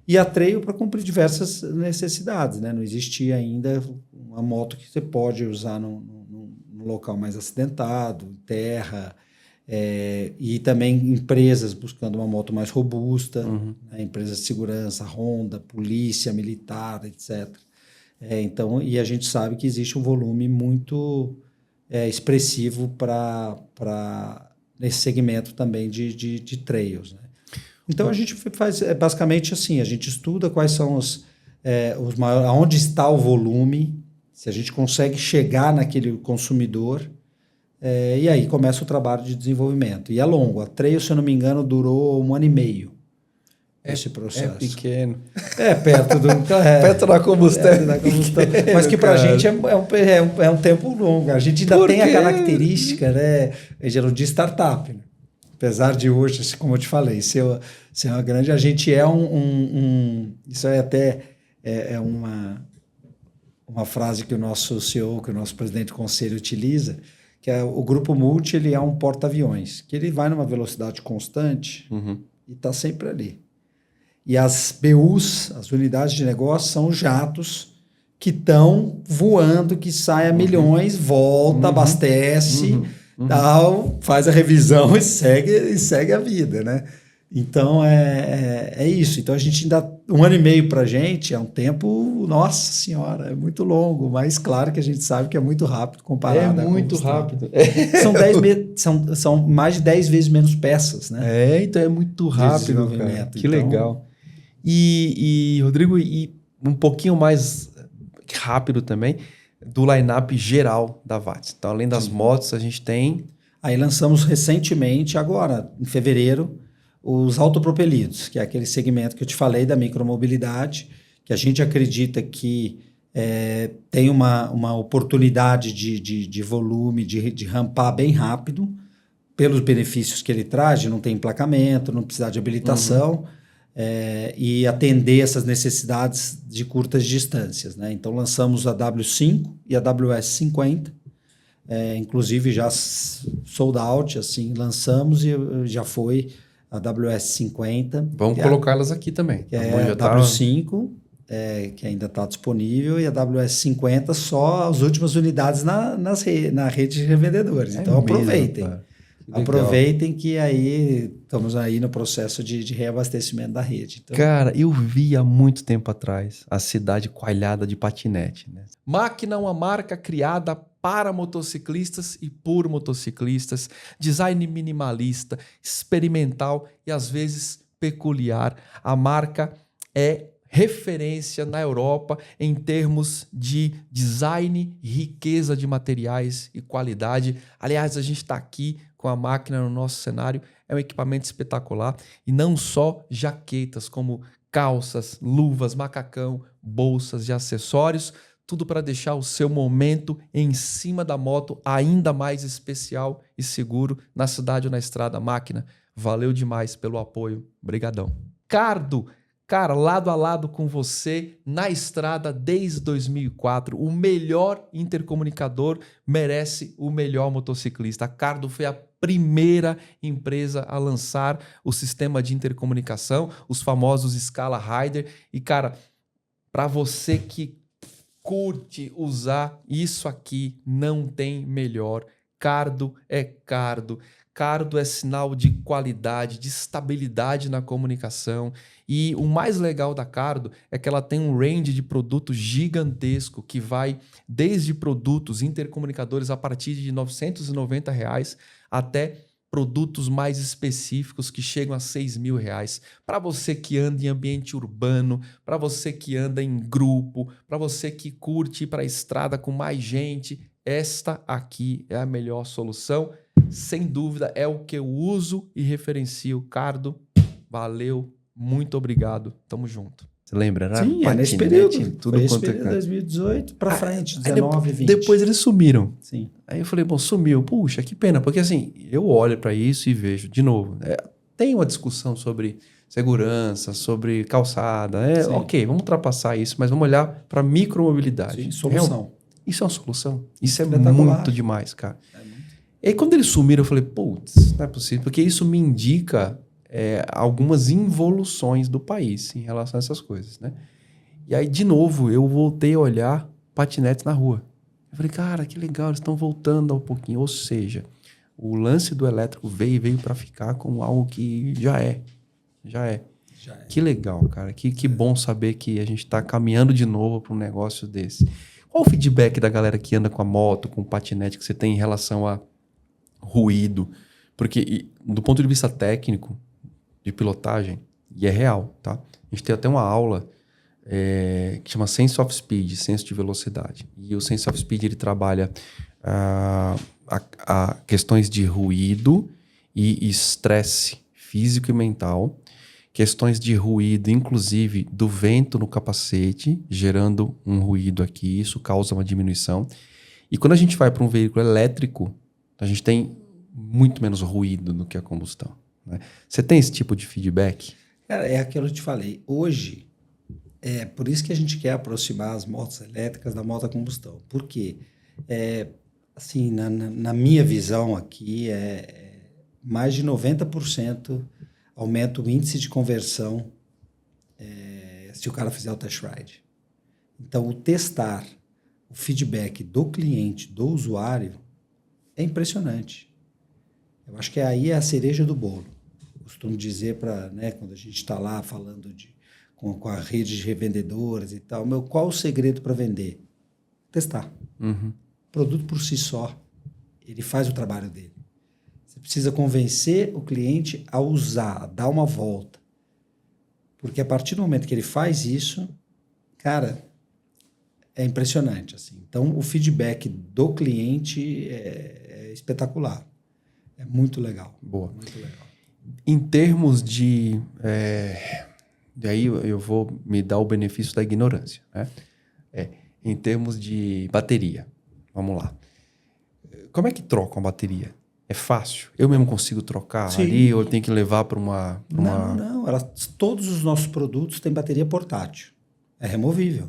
E a trail para cumprir diversas necessidades, né? Não existia ainda uma moto que você pode usar num local mais acidentado, terra, e também empresas buscando uma moto mais robusta, né? Empresas de segurança, Honda, polícia, militar, etc. Então, e a gente sabe que existe um volume muito expressivo nesse segmento também de trails, né? Então, a gente faz basicamente assim, a gente estuda quais são os maiores, onde está o volume, se a gente consegue chegar naquele consumidor, e aí começa o trabalho de desenvolvimento. E é longo. A trail, se eu não me engano, durou 1 ano e meio, esse processo. É pequeno. Perto perto da combustão. Pequeno, mas que para a gente é um tempo longo. A gente ainda tem a característica, né, de startup, né? Apesar de hoje, como eu te falei, ser uma grande... A gente isso é até uma frase que o nosso CEO, que o nosso presidente do conselho utiliza, que o Grupo Multi, ele é um porta-aviões, que ele vai numa velocidade constante e está sempre ali. E as BUs, as unidades de negócio, são jatos que estão voando, que saem a milhões, volta, abastece... Tal, faz a revisão e segue a vida, né? Então, é isso. Então, a gente ainda... 1 ano e meio para a gente é um tempo, nossa senhora, é muito longo, mas claro que a gente sabe que é muito rápido comparado. É muito rápido. São mais de 10 vezes menos peças, né? Então é muito rápido, cara. Que legal. E Rodrigo, e um pouquinho mais rápido também, do line-up geral da Watts. Então, além das motos, a gente tem... Aí lançamos recentemente, agora, em fevereiro, os autopropelidos, que é aquele segmento que eu te falei da micromobilidade, que a gente acredita que tem uma oportunidade de volume, de rampar bem rápido, pelos benefícios que ele traz, de não ter emplacamento, não precisar de habilitação, e atender essas necessidades de curtas distâncias, né? Então, lançamos a W5 e a WS50, inclusive já sold out, assim, lançamos e já foi a WS50. Vamos colocá-las aqui também. Que é a W5, que ainda está disponível, e a WS50 só as últimas unidades na rede de revendedores. Então, aproveitem. Mesmo, aproveitem que aí estamos aí no processo de reabastecimento da rede. Então... Cara, eu vi há muito tempo atrás a cidade coalhada de patinete, né? Máquina, uma marca criada para motociclistas e por motociclistas, design minimalista, experimental e às vezes peculiar. A marca é referência na Europa em termos de design, riqueza de materiais e qualidade. Aliás, a gente está aqui com a máquina no nosso cenário, é um equipamento espetacular, e não só jaquetas, como calças, luvas, macacão, bolsas e acessórios, tudo para deixar o seu momento em cima da moto ainda mais especial e seguro na cidade ou na estrada. Máquina, valeu demais pelo apoio, brigadão. Cardo, cara, lado a lado com você na estrada desde 2004, o melhor intercomunicador merece o melhor motociclista. A Cardo foi a primeira empresa a lançar o sistema de intercomunicação, os famosos Scala Rider. E, cara, para você que curte usar isso aqui, não tem melhor. Cardo é Cardo. Cardo é sinal de qualidade, de estabilidade na comunicação. E o mais legal da Cardo é que ela tem um range de produtos gigantesco que vai desde produtos intercomunicadores a partir de R$ 990 até produtos mais específicos que chegam a R$6.000. Para você que anda em ambiente urbano, para você que anda em grupo, para você que curte ir para a estrada com mais gente, esta aqui é a melhor solução. Sem dúvida, é o que eu uso e referencio. Cardo, valeu, muito obrigado. Tamo junto. Você lembra, né? Sim, é nesse período. Tudo foi esse período, 2018 para frente, 19, 20. Depois eles sumiram. Sim. Aí eu falei, bom, sumiu. Puxa, que pena. Porque assim, eu olho para isso e vejo, de novo, tem uma discussão sobre segurança, sobre calçada. Ok, vamos ultrapassar isso, mas vamos olhar para micromobilidade. Sim, solução. Isso é uma solução. Isso é muito demais, cara. E aí quando eles sumiram, eu falei, putz, não é possível. Porque isso me indica algumas involuções do país em relação a essas coisas, né? E aí, de novo, eu voltei a olhar patinetes na rua. Eu falei, cara, que legal, eles estão voltando um pouquinho. Ou seja, o lance do elétrico veio para ficar como algo que já é. Que legal, cara. Que bom saber que a gente está caminhando de novo para um negócio desse. Qual o feedback da galera que anda com a moto, com o patinete, que você tem em relação a ruído? Porque, do ponto de vista técnico, de pilotagem, e é real, tá? A gente tem até uma aula que chama Sense of Speed, senso de velocidade. E o Sense of Speed, ele trabalha questões de ruído e estresse físico e mental, questões de ruído, inclusive do vento no capacete, gerando um ruído aqui, isso causa uma diminuição. E quando a gente vai para um veículo elétrico, a gente tem muito menos ruído do que a combustão, né? Você tem esse tipo de feedback? Cara, é aquilo que eu te falei. Hoje, por isso que a gente quer aproximar as motos elétricas da moto a combustão. Por quê? Assim, na minha visão aqui, mais de 90% aumenta o índice de conversão se o cara fizer o test ride. Então, o testar, o feedback do cliente, do usuário, é impressionante. Eu acho que aí é a cereja do bolo. Eu costumo dizer quando a gente está lá falando com a rede de revendedoras e tal, qual o segredo para vender? Testar. Uhum. O produto por si só, ele faz o trabalho dele. Você precisa convencer o cliente a usar, a dar uma volta. Porque a partir do momento que ele faz isso, cara, é impressionante. Assim. Então, o feedback do cliente é espetacular. É muito legal. Boa. Muito legal. Em termos de... Daí eu vou me dar o benefício da ignorância, né? Em termos de bateria. Vamos lá. Como é que troca uma bateria? É fácil? Eu mesmo consigo trocar ali ou eu tenho que levar para uma... Não. Todos os nossos produtos têm bateria portátil. É removível.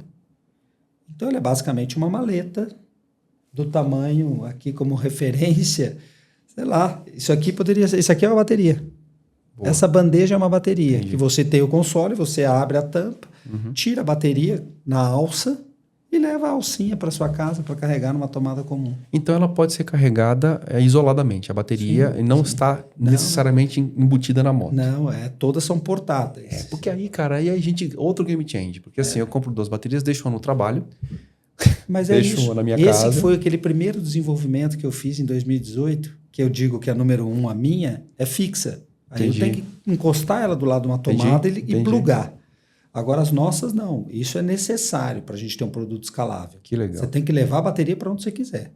Então, ele é basicamente uma maleta do tamanho, aqui como referência, sei lá, isso aqui é uma bateria. Boa. Essa bandeja é uma bateria. Entendi. Que você tem o console, você abre a tampa, tira a bateria na alça e leva a alcinha para sua casa para carregar numa tomada comum. Então ela pode ser carregada isoladamente, a bateria, e não está necessariamente embutida na moto. Não, todas são portáteis. Porque aí, cara, aí a gente... Outro game change. Porque assim, eu compro 2 baterias, deixo uma no trabalho, mas deixo uma na minha casa. Esse foi aquele primeiro desenvolvimento que eu fiz em 2018, que eu digo que a número 1, a minha, é fixa. Aí eu tenho que encostar ela do lado de uma tomada e plugar. Agora, as nossas, não. Isso é necessário para a gente ter um produto escalável. Que legal. Você tem que levar a bateria para onde você quiser.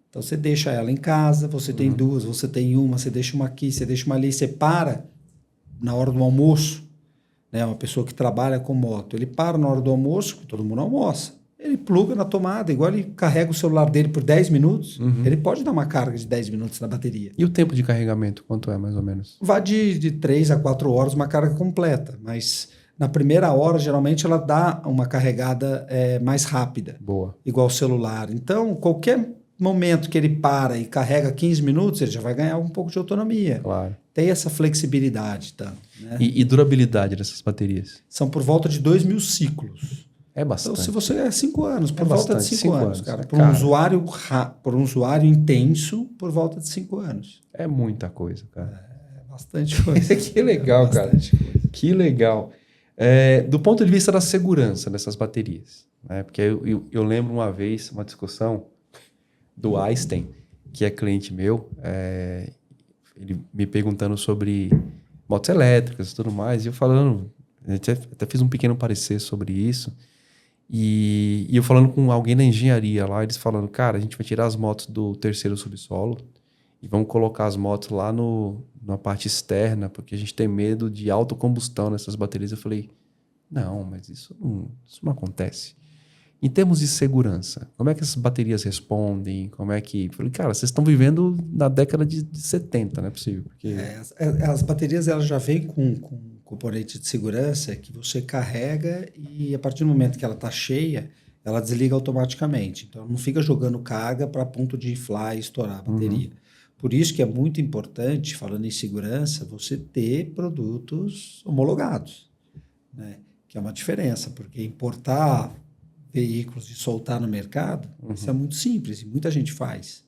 Então, você deixa ela em casa, você tem 2, você tem uma, você deixa uma aqui, você deixa uma ali, você para na hora do almoço. Né? Uma pessoa que trabalha com moto, ele para na hora do almoço, todo mundo almoça. Ele pluga na tomada, igual ele carrega o celular dele por 10 minutos, ele pode dar uma carga de 10 minutos na bateria. E o tempo de carregamento, quanto é, mais ou menos? Vai de 3 a 4 horas uma carga completa, mas... Na primeira hora, geralmente, ela dá uma carregada mais rápida. Boa. Igual o celular. Então, qualquer momento que ele para e carrega 15 minutos, ele já vai ganhar um pouco de autonomia. Claro. Tem essa flexibilidade. Tá, né? E durabilidade dessas baterias? São por volta de 2.000 ciclos. É bastante. Então, se você 5 anos, por volta de 5 anos, cara. Por um usuário intenso, por volta de 5 anos. É muita coisa, cara. É bastante coisa. Que legal, cara. Coisa. Que legal. Do ponto de vista da segurança dessas baterias, né? Porque eu lembro uma vez, uma discussão do Einstein, que é cliente meu, ele me perguntando sobre motos elétricas e tudo mais, e eu falando, a gente até fiz um pequeno parecer sobre isso, e eu falando com alguém da engenharia lá, eles falando, cara, a gente vai tirar as motos do terceiro subsolo e vamos colocar as motos lá na parte externa, porque a gente tem medo de autocombustão nessas baterias. Eu falei, não, mas isso não acontece. Em termos de segurança, como é que essas baterias respondem? Como é que... Eu falei, cara, vocês estão vivendo na década de 70, não é possível. Porque... As baterias elas já vêm com componente de segurança que você carrega e a partir do momento que ela está cheia, ela desliga automaticamente. Então, ela não fica jogando carga para ponto de inflar e estourar a bateria. Por isso que é muito importante, falando em segurança, você ter produtos homologados, né? Que é uma diferença, porque importar veículos e soltar no mercado, isso é muito simples e muita gente faz.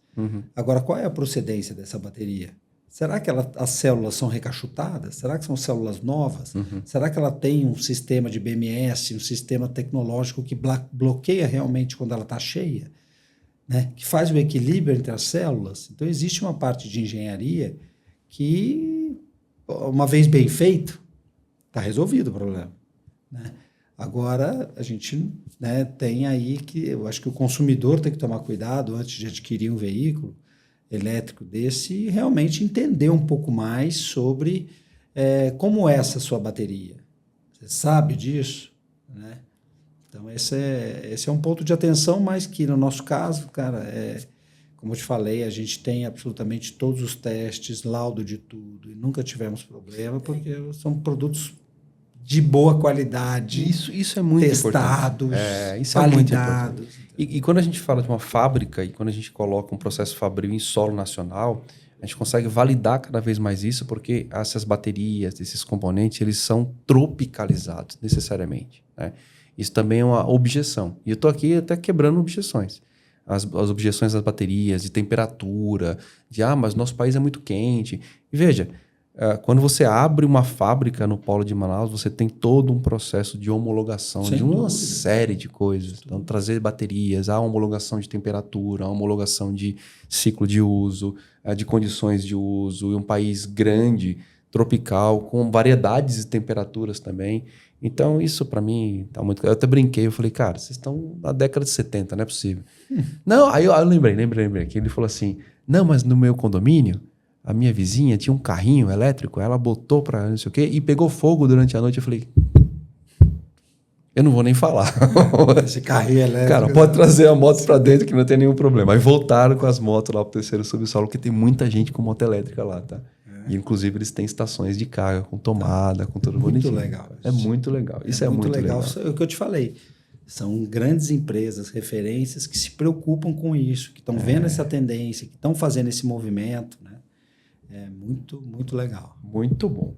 Agora, qual é a procedência dessa bateria? Será que as células são recachutadas? Será que são células novas? Será que ela tem um sistema de BMS, um sistema tecnológico que bloqueia realmente quando ela está cheia? Né? Que faz o equilíbrio entre as células? Então, existe uma parte de engenharia que, uma vez bem feito, está resolvido o problema. Né? Agora, a gente, né, tem aí que... Eu acho que o consumidor tem que tomar cuidado antes de adquirir um veículo elétrico desse e realmente entender um pouco mais sobre como é essa sua bateria. Você sabe disso? Né? Então, esse é um ponto de atenção, mas que, no nosso caso, cara, como eu te falei, a gente tem absolutamente todos os testes, laudo de tudo, e nunca tivemos problema, porque são produtos de boa qualidade. Isso é muito testados, importante. Isso validados. É muito importante. E quando a gente fala de uma fábrica, e quando a gente coloca um processo fabril em solo nacional, a gente consegue validar cada vez mais isso, porque essas baterias, esses componentes, eles são tropicalizados, necessariamente, né? Isso também é uma objeção. E eu estou aqui até quebrando objeções. As objeções das baterias, de temperatura, mas nosso país é muito quente. E veja, quando você abre uma fábrica no polo de Manaus, você tem todo um processo de homologação de uma série de coisas. Então, trazer baterias, a homologação de temperatura, a homologação de ciclo de uso, de condições de uso, e um país grande, tropical, com variedades de temperaturas também. Então, isso para mim tá muito... Eu até brinquei, eu falei, cara, vocês estão na década de 70, não é possível. Não, aí eu lembrei, que ele falou assim, não, mas no meu condomínio, a minha vizinha tinha um carrinho elétrico, ela botou para não sei o quê e pegou fogo durante a noite. Eu falei, eu não vou nem falar. Esse carrinho elétrico... Cara, pode trazer a moto para dentro que não tem nenhum problema. Aí voltaram com as motos lá pro terceiro subsolo, porque tem muita gente com moto elétrica lá, tá? E, inclusive, eles têm estações de carga com tomada, com tudo bonitinho. Muito legal. É muito legal. Isso é muito legal. É o que eu te falei. São grandes empresas, referências que se preocupam com isso, que estão vendo essa tendência, que estão fazendo esse movimento, né? É muito, muito legal. Muito bom.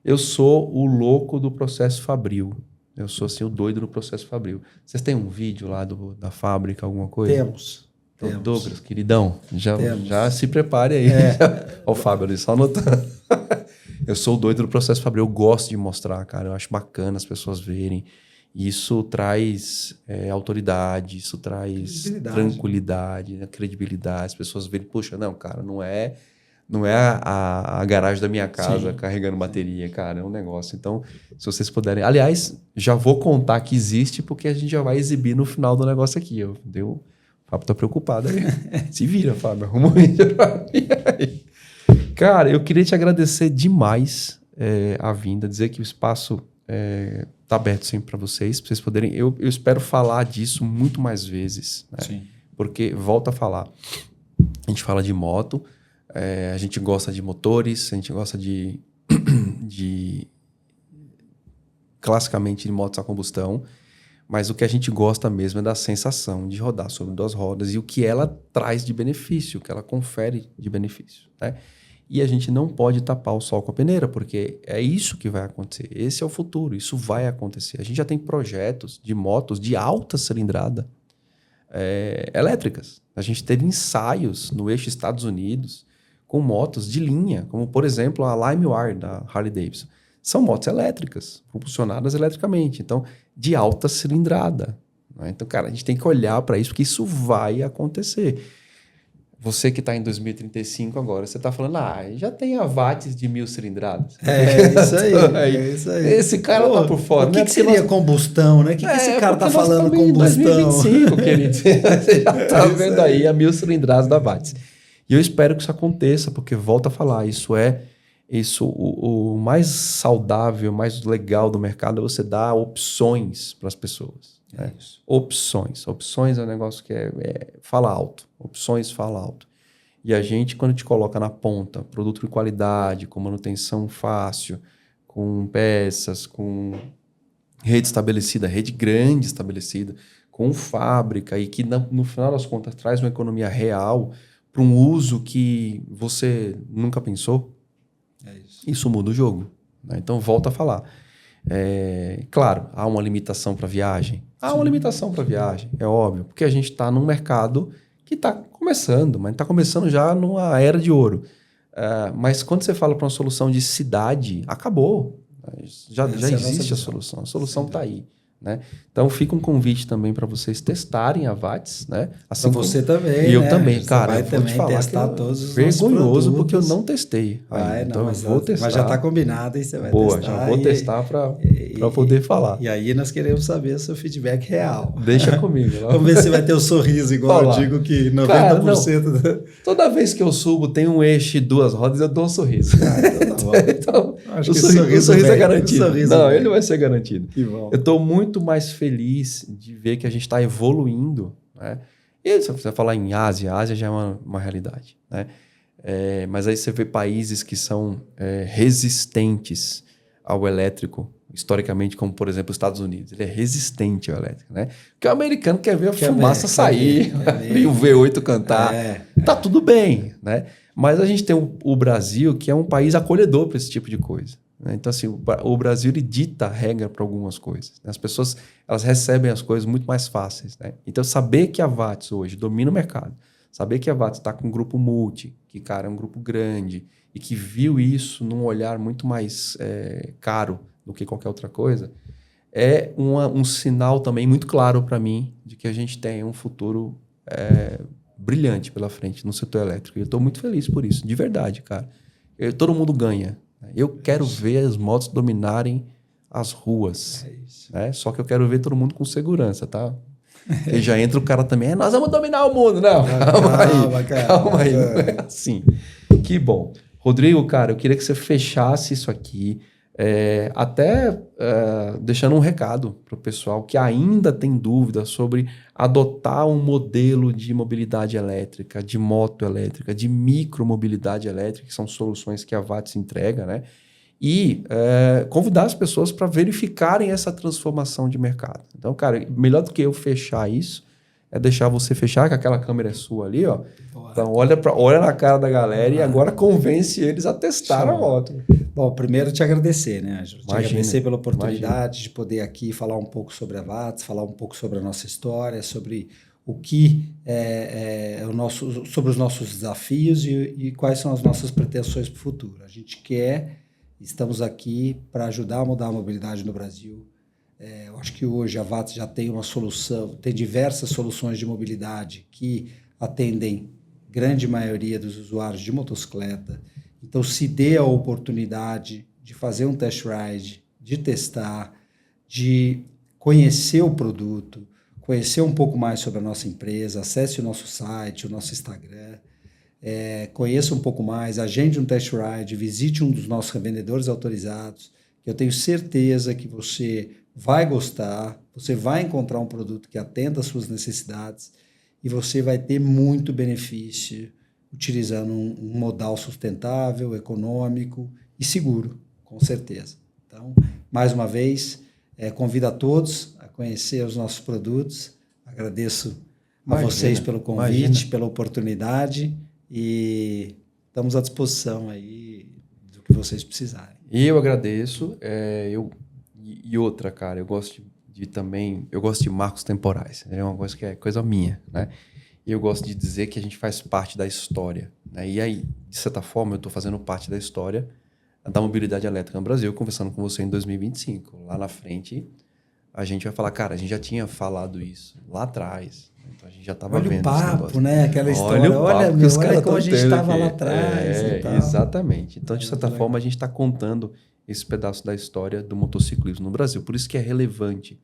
Eu sou o louco do processo fabril. Eu sou assim, o doido do processo fabril. Vocês têm um vídeo lá da fábrica, alguma coisa? Temos. Douglas, queridão, já se prepare aí. Olha o Fábio ali, só anotando. Eu sou o doido do processo fabril. Eu gosto de mostrar, cara. Eu acho bacana as pessoas verem. Isso traz autoridade, isso traz tranquilidade, né? Credibilidade. As pessoas verem, puxa, não, cara, não é a garagem da minha casa carregando bateria, cara, é um negócio. Então, se vocês puderem... Aliás, já vou contar que existe, porque a gente já vai exibir no final do negócio aqui. O Fábio tá preocupado aí. Se vira, Fábio, arruma um vídeo pra mim aí. Cara, eu queria te agradecer demais a vinda, dizer que o espaço tá aberto sempre para vocês poderem... Eu espero falar disso muito mais vezes, né? Sim. Porque, volto a falar, a gente fala de moto, a gente gosta de motores, a gente gosta de classicamente de motos a combustão, mas o que a gente gosta mesmo é da sensação de rodar sobre duas rodas e o que ela traz de benefício, o que ela confere de benefício, né? E a gente não pode tapar o sol com a peneira, porque é isso que vai acontecer. Esse é o futuro, isso vai acontecer. A gente já tem projetos de motos de alta cilindrada elétricas. A gente teve ensaios no eixo Estados Unidos com motos de linha, como, por exemplo, a LimeWire da Harley Davidson. São motos elétricas, propulsionadas eletricamente. Então, de alta cilindrada, né? Então, cara, a gente tem que olhar para isso, porque isso vai acontecer. você que está em 2035 agora, você está falando, já tem a Watts de 1000 cilindradas. Isso aí. Esse cara tá por fora. O que seria combustão, né? O que esse cara tá falando combustão? 2025, querido. Você já tá vendo aí a 1000 cilindradas da Watts. E eu espero que isso aconteça, porque, volto a falar, o mais saudável, mais legal do mercado é você dar opções para as pessoas. Né? Opções é um negócio que fala alto. Opções fala alto. E a gente, quando te coloca na ponta, produto de qualidade, com manutenção fácil, com peças, com rede estabelecida, rede grande estabelecida, com fábrica, e que no final das contas traz uma economia real para um uso que você nunca pensou, isso muda o jogo. Né? Então, volto a falar. Claro, há uma limitação para viagem. É óbvio, porque a gente está num mercado que está começando, mas está começando já numa era de ouro. Mas quando você fala para uma solução de cidade, acabou. Já existe a solução está aí. Né? Então fica um convite também para vocês testarem a Watts, né? Assim para você também. E eu né? também, você cara. Vai eu vou também te falar testar que todos os vergonhoso porque eu não testei. Então eu vou testar. Mas já está combinado e você vai testar. Já vou testar para poder falar. E aí nós queremos saber o seu feedback real. Deixa comigo. Vamos ver se vai ter o sorriso igual eu digo que 90%. Cara, toda vez que eu subo tem um eixo e 2 rodas, eu dou um sorriso. Então tá bom. Então, acho o que sorriso é garantido. Ele vai ser garantido. Que bom. Eu estou muito mais feliz de ver que a gente está evoluindo. Né? E se você falar em Ásia, a Ásia já é uma realidade. Né? Mas aí você vê países que são resistentes ao elétrico, historicamente, como, por exemplo, os Estados Unidos. Ele é resistente ao elétrico. Né? Porque o americano quer ver a fumaça sair e o V8 cantar. Tá tudo bem. Né? Mas a gente tem o Brasil, que é um país acolhedor para esse tipo de coisa. Então, assim, o Brasil ele dita a regra para algumas coisas. As pessoas elas recebem as coisas muito mais fáceis. Né? Então, saber que a Watts hoje domina o mercado, saber que a Watts está com um grupo multi, que, cara, é um grupo grande, e que viu isso num olhar muito mais caro do que qualquer outra coisa, é um sinal também muito claro para mim de que a gente tem um futuro brilhante pela frente no setor elétrico. E eu estou muito feliz por isso, de verdade, cara. Todo mundo ganha. Eu quero ver as motos dominarem as ruas. Né? Só que eu quero ver todo mundo com segurança, tá? E já entra o cara também, nós vamos dominar o mundo. Não, calma aí. Não é assim. Que bom. Rodrigo, cara, eu queria que você fechasse isso aqui, deixando um recado para o pessoal que ainda tem dúvida sobre adotar um modelo de mobilidade elétrica, de moto elétrica, de micromobilidade elétrica, que são soluções que a Watts entrega, né? E convidar as pessoas para verificarem essa transformação de mercado. Então, cara, melhor do que eu fechar isso, é deixar você fechar, que aquela câmera é sua ali, ó. Então, olha na cara da galera e agora convence eles a testar a moto. Bom, primeiro te agradecer, né, Ângelo? Te agradecer pela oportunidade de poder aqui falar um pouco sobre a Watts, falar um pouco sobre a nossa história, sobre o que sobre os nossos desafios e quais são as nossas pretensões para o futuro. A gente estamos aqui para ajudar a mudar a mobilidade no Brasil. Eu acho que hoje a Watts já tem uma solução, tem diversas soluções de mobilidade que atendem grande maioria dos usuários de motocicleta. Então, se dê a oportunidade de fazer um test ride, de testar, de conhecer o produto, conhecer um pouco mais sobre a nossa empresa, acesse o nosso site, o nosso Instagram, conheça um pouco mais, agende um test ride, visite um dos nossos revendedores autorizados, que eu tenho certeza que você vai gostar, você vai encontrar um produto que atenda às suas necessidades e você vai ter muito benefício utilizando um modal sustentável, econômico e seguro, com certeza. Então, mais uma vez, convido a todos a conhecer os nossos produtos. Agradeço a vocês pelo convite, pela oportunidade e estamos à disposição aí do que vocês precisarem. E eu agradeço. E outra, cara, eu gosto de marcos temporais. É uma coisa que é coisa minha, né? E eu gosto de dizer que a gente faz parte da história. Né? E aí, de certa forma, eu estou fazendo parte da história da mobilidade elétrica no Brasil, conversando com você em 2025. Lá na frente, a gente vai falar, cara, a gente já tinha falado isso lá atrás. Então, gente já estava vendo. Olha o papo, né? Aquela história. Olha como a gente estava lá atrás e tal. Exatamente. Então, de certa forma, a gente está contando esse pedaço da história do motociclismo no Brasil. Por isso que é relevante.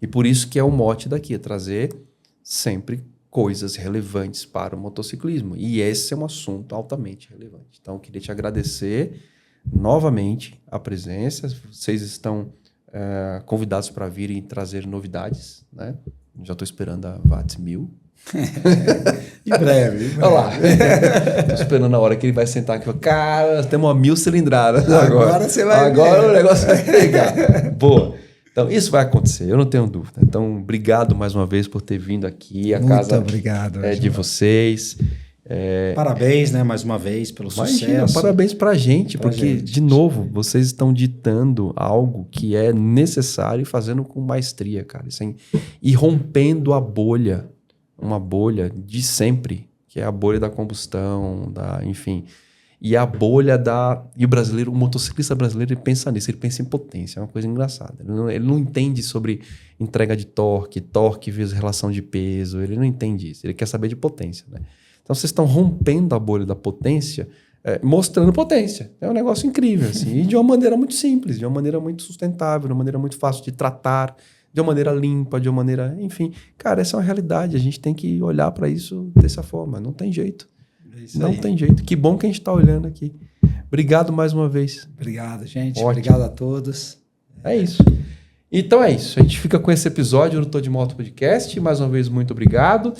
E por isso que é o mote daqui, é trazer sempre coisas relevantes para o motociclismo. E esse é um assunto altamente relevante. Então, eu queria te agradecer novamente a presença. Vocês estão convidados para virem trazer novidades, né? Já estou esperando a VATS 1000. Em breve. Olha lá. Estou esperando a hora que ele vai sentar aqui e falar, cara, temos uma 1000 cilindradas. Agora você vai Agora o negócio vai pegar. Boa. Então, isso vai acontecer, eu não tenho dúvida. Então, obrigado mais uma vez por ter vindo aqui. A casa obrigado, é de vocês. Parabéns, né, mais uma vez, pelo sucesso. Parabéns pra gente, porque, de novo, vocês estão ditando algo que é necessário e fazendo com maestria, cara. E rompendo a bolha, uma bolha de sempre, que é a bolha da combustão, enfim... E a bolha E o brasileiro, o motociclista brasileiro, ele pensa nisso, ele pensa em potência, é uma coisa engraçada. Ele não entende sobre entrega de torque vezes relação de peso, ele não entende isso, ele quer saber de potência, né? Então vocês estão rompendo a bolha da potência, mostrando potência. É um negócio incrível, assim, e de uma maneira muito simples, de uma maneira muito sustentável, de uma maneira muito fácil de tratar, de uma maneira limpa, de uma maneira... Enfim, cara, essa é uma realidade, a gente tem que olhar para isso dessa forma, não tem jeito. Não tem jeito. Que bom que a gente está olhando aqui. Obrigado mais uma vez. Obrigado, gente. Ótimo. Obrigado a todos. É isso. Então é isso. A gente fica com esse episódio do Tô de Moto Podcast. Mais uma vez, muito obrigado.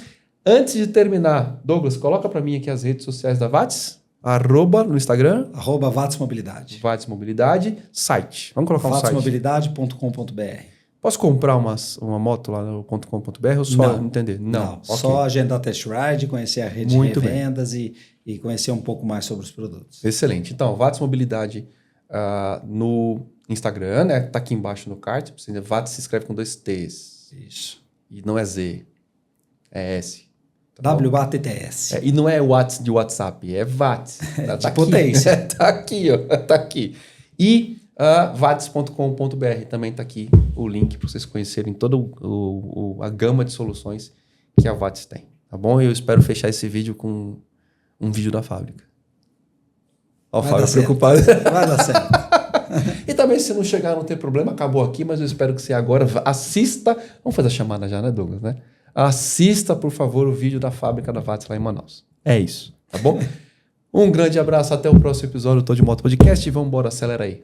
Antes de terminar, Douglas, coloca para mim aqui as redes sociais da VATS. @ no Instagram. @VATS Mobilidade. VATS Mobilidade. Site. Vamos colocar um site. vatsmobilidade.com.br. Posso comprar uma moto lá no .com.br ou só entender? Não. Okay. Só agendar test ride, conhecer a rede muito de revendas e conhecer um pouco mais sobre os produtos. Excelente. Então, VATS Mobilidade no Instagram, né? Tá aqui embaixo no card. VATS se escreve com 2 T's. Isso. E não é Z. É S. Tá WATTS. E não é Watts de WhatsApp, é VATS. Tá aqui. Potência. Tá aqui, ó. Tá aqui. E vats.com.br também está aqui o link para vocês conhecerem toda a gama de soluções que a VATS tem. Tá bom? Eu espero fechar esse vídeo com um vídeo da fábrica. Ó, o Fábio preocupado. Vai dar certo. E também, se não chegar, não tem problema, acabou aqui, mas eu espero que você agora assista. Vamos fazer a chamada já, né, Douglas? Né? Assista, por favor, o vídeo da fábrica da VATS lá em Manaus. É isso, tá bom? Um grande abraço, até o próximo episódio do Tô de Moto Podcast e vamos embora, acelera aí.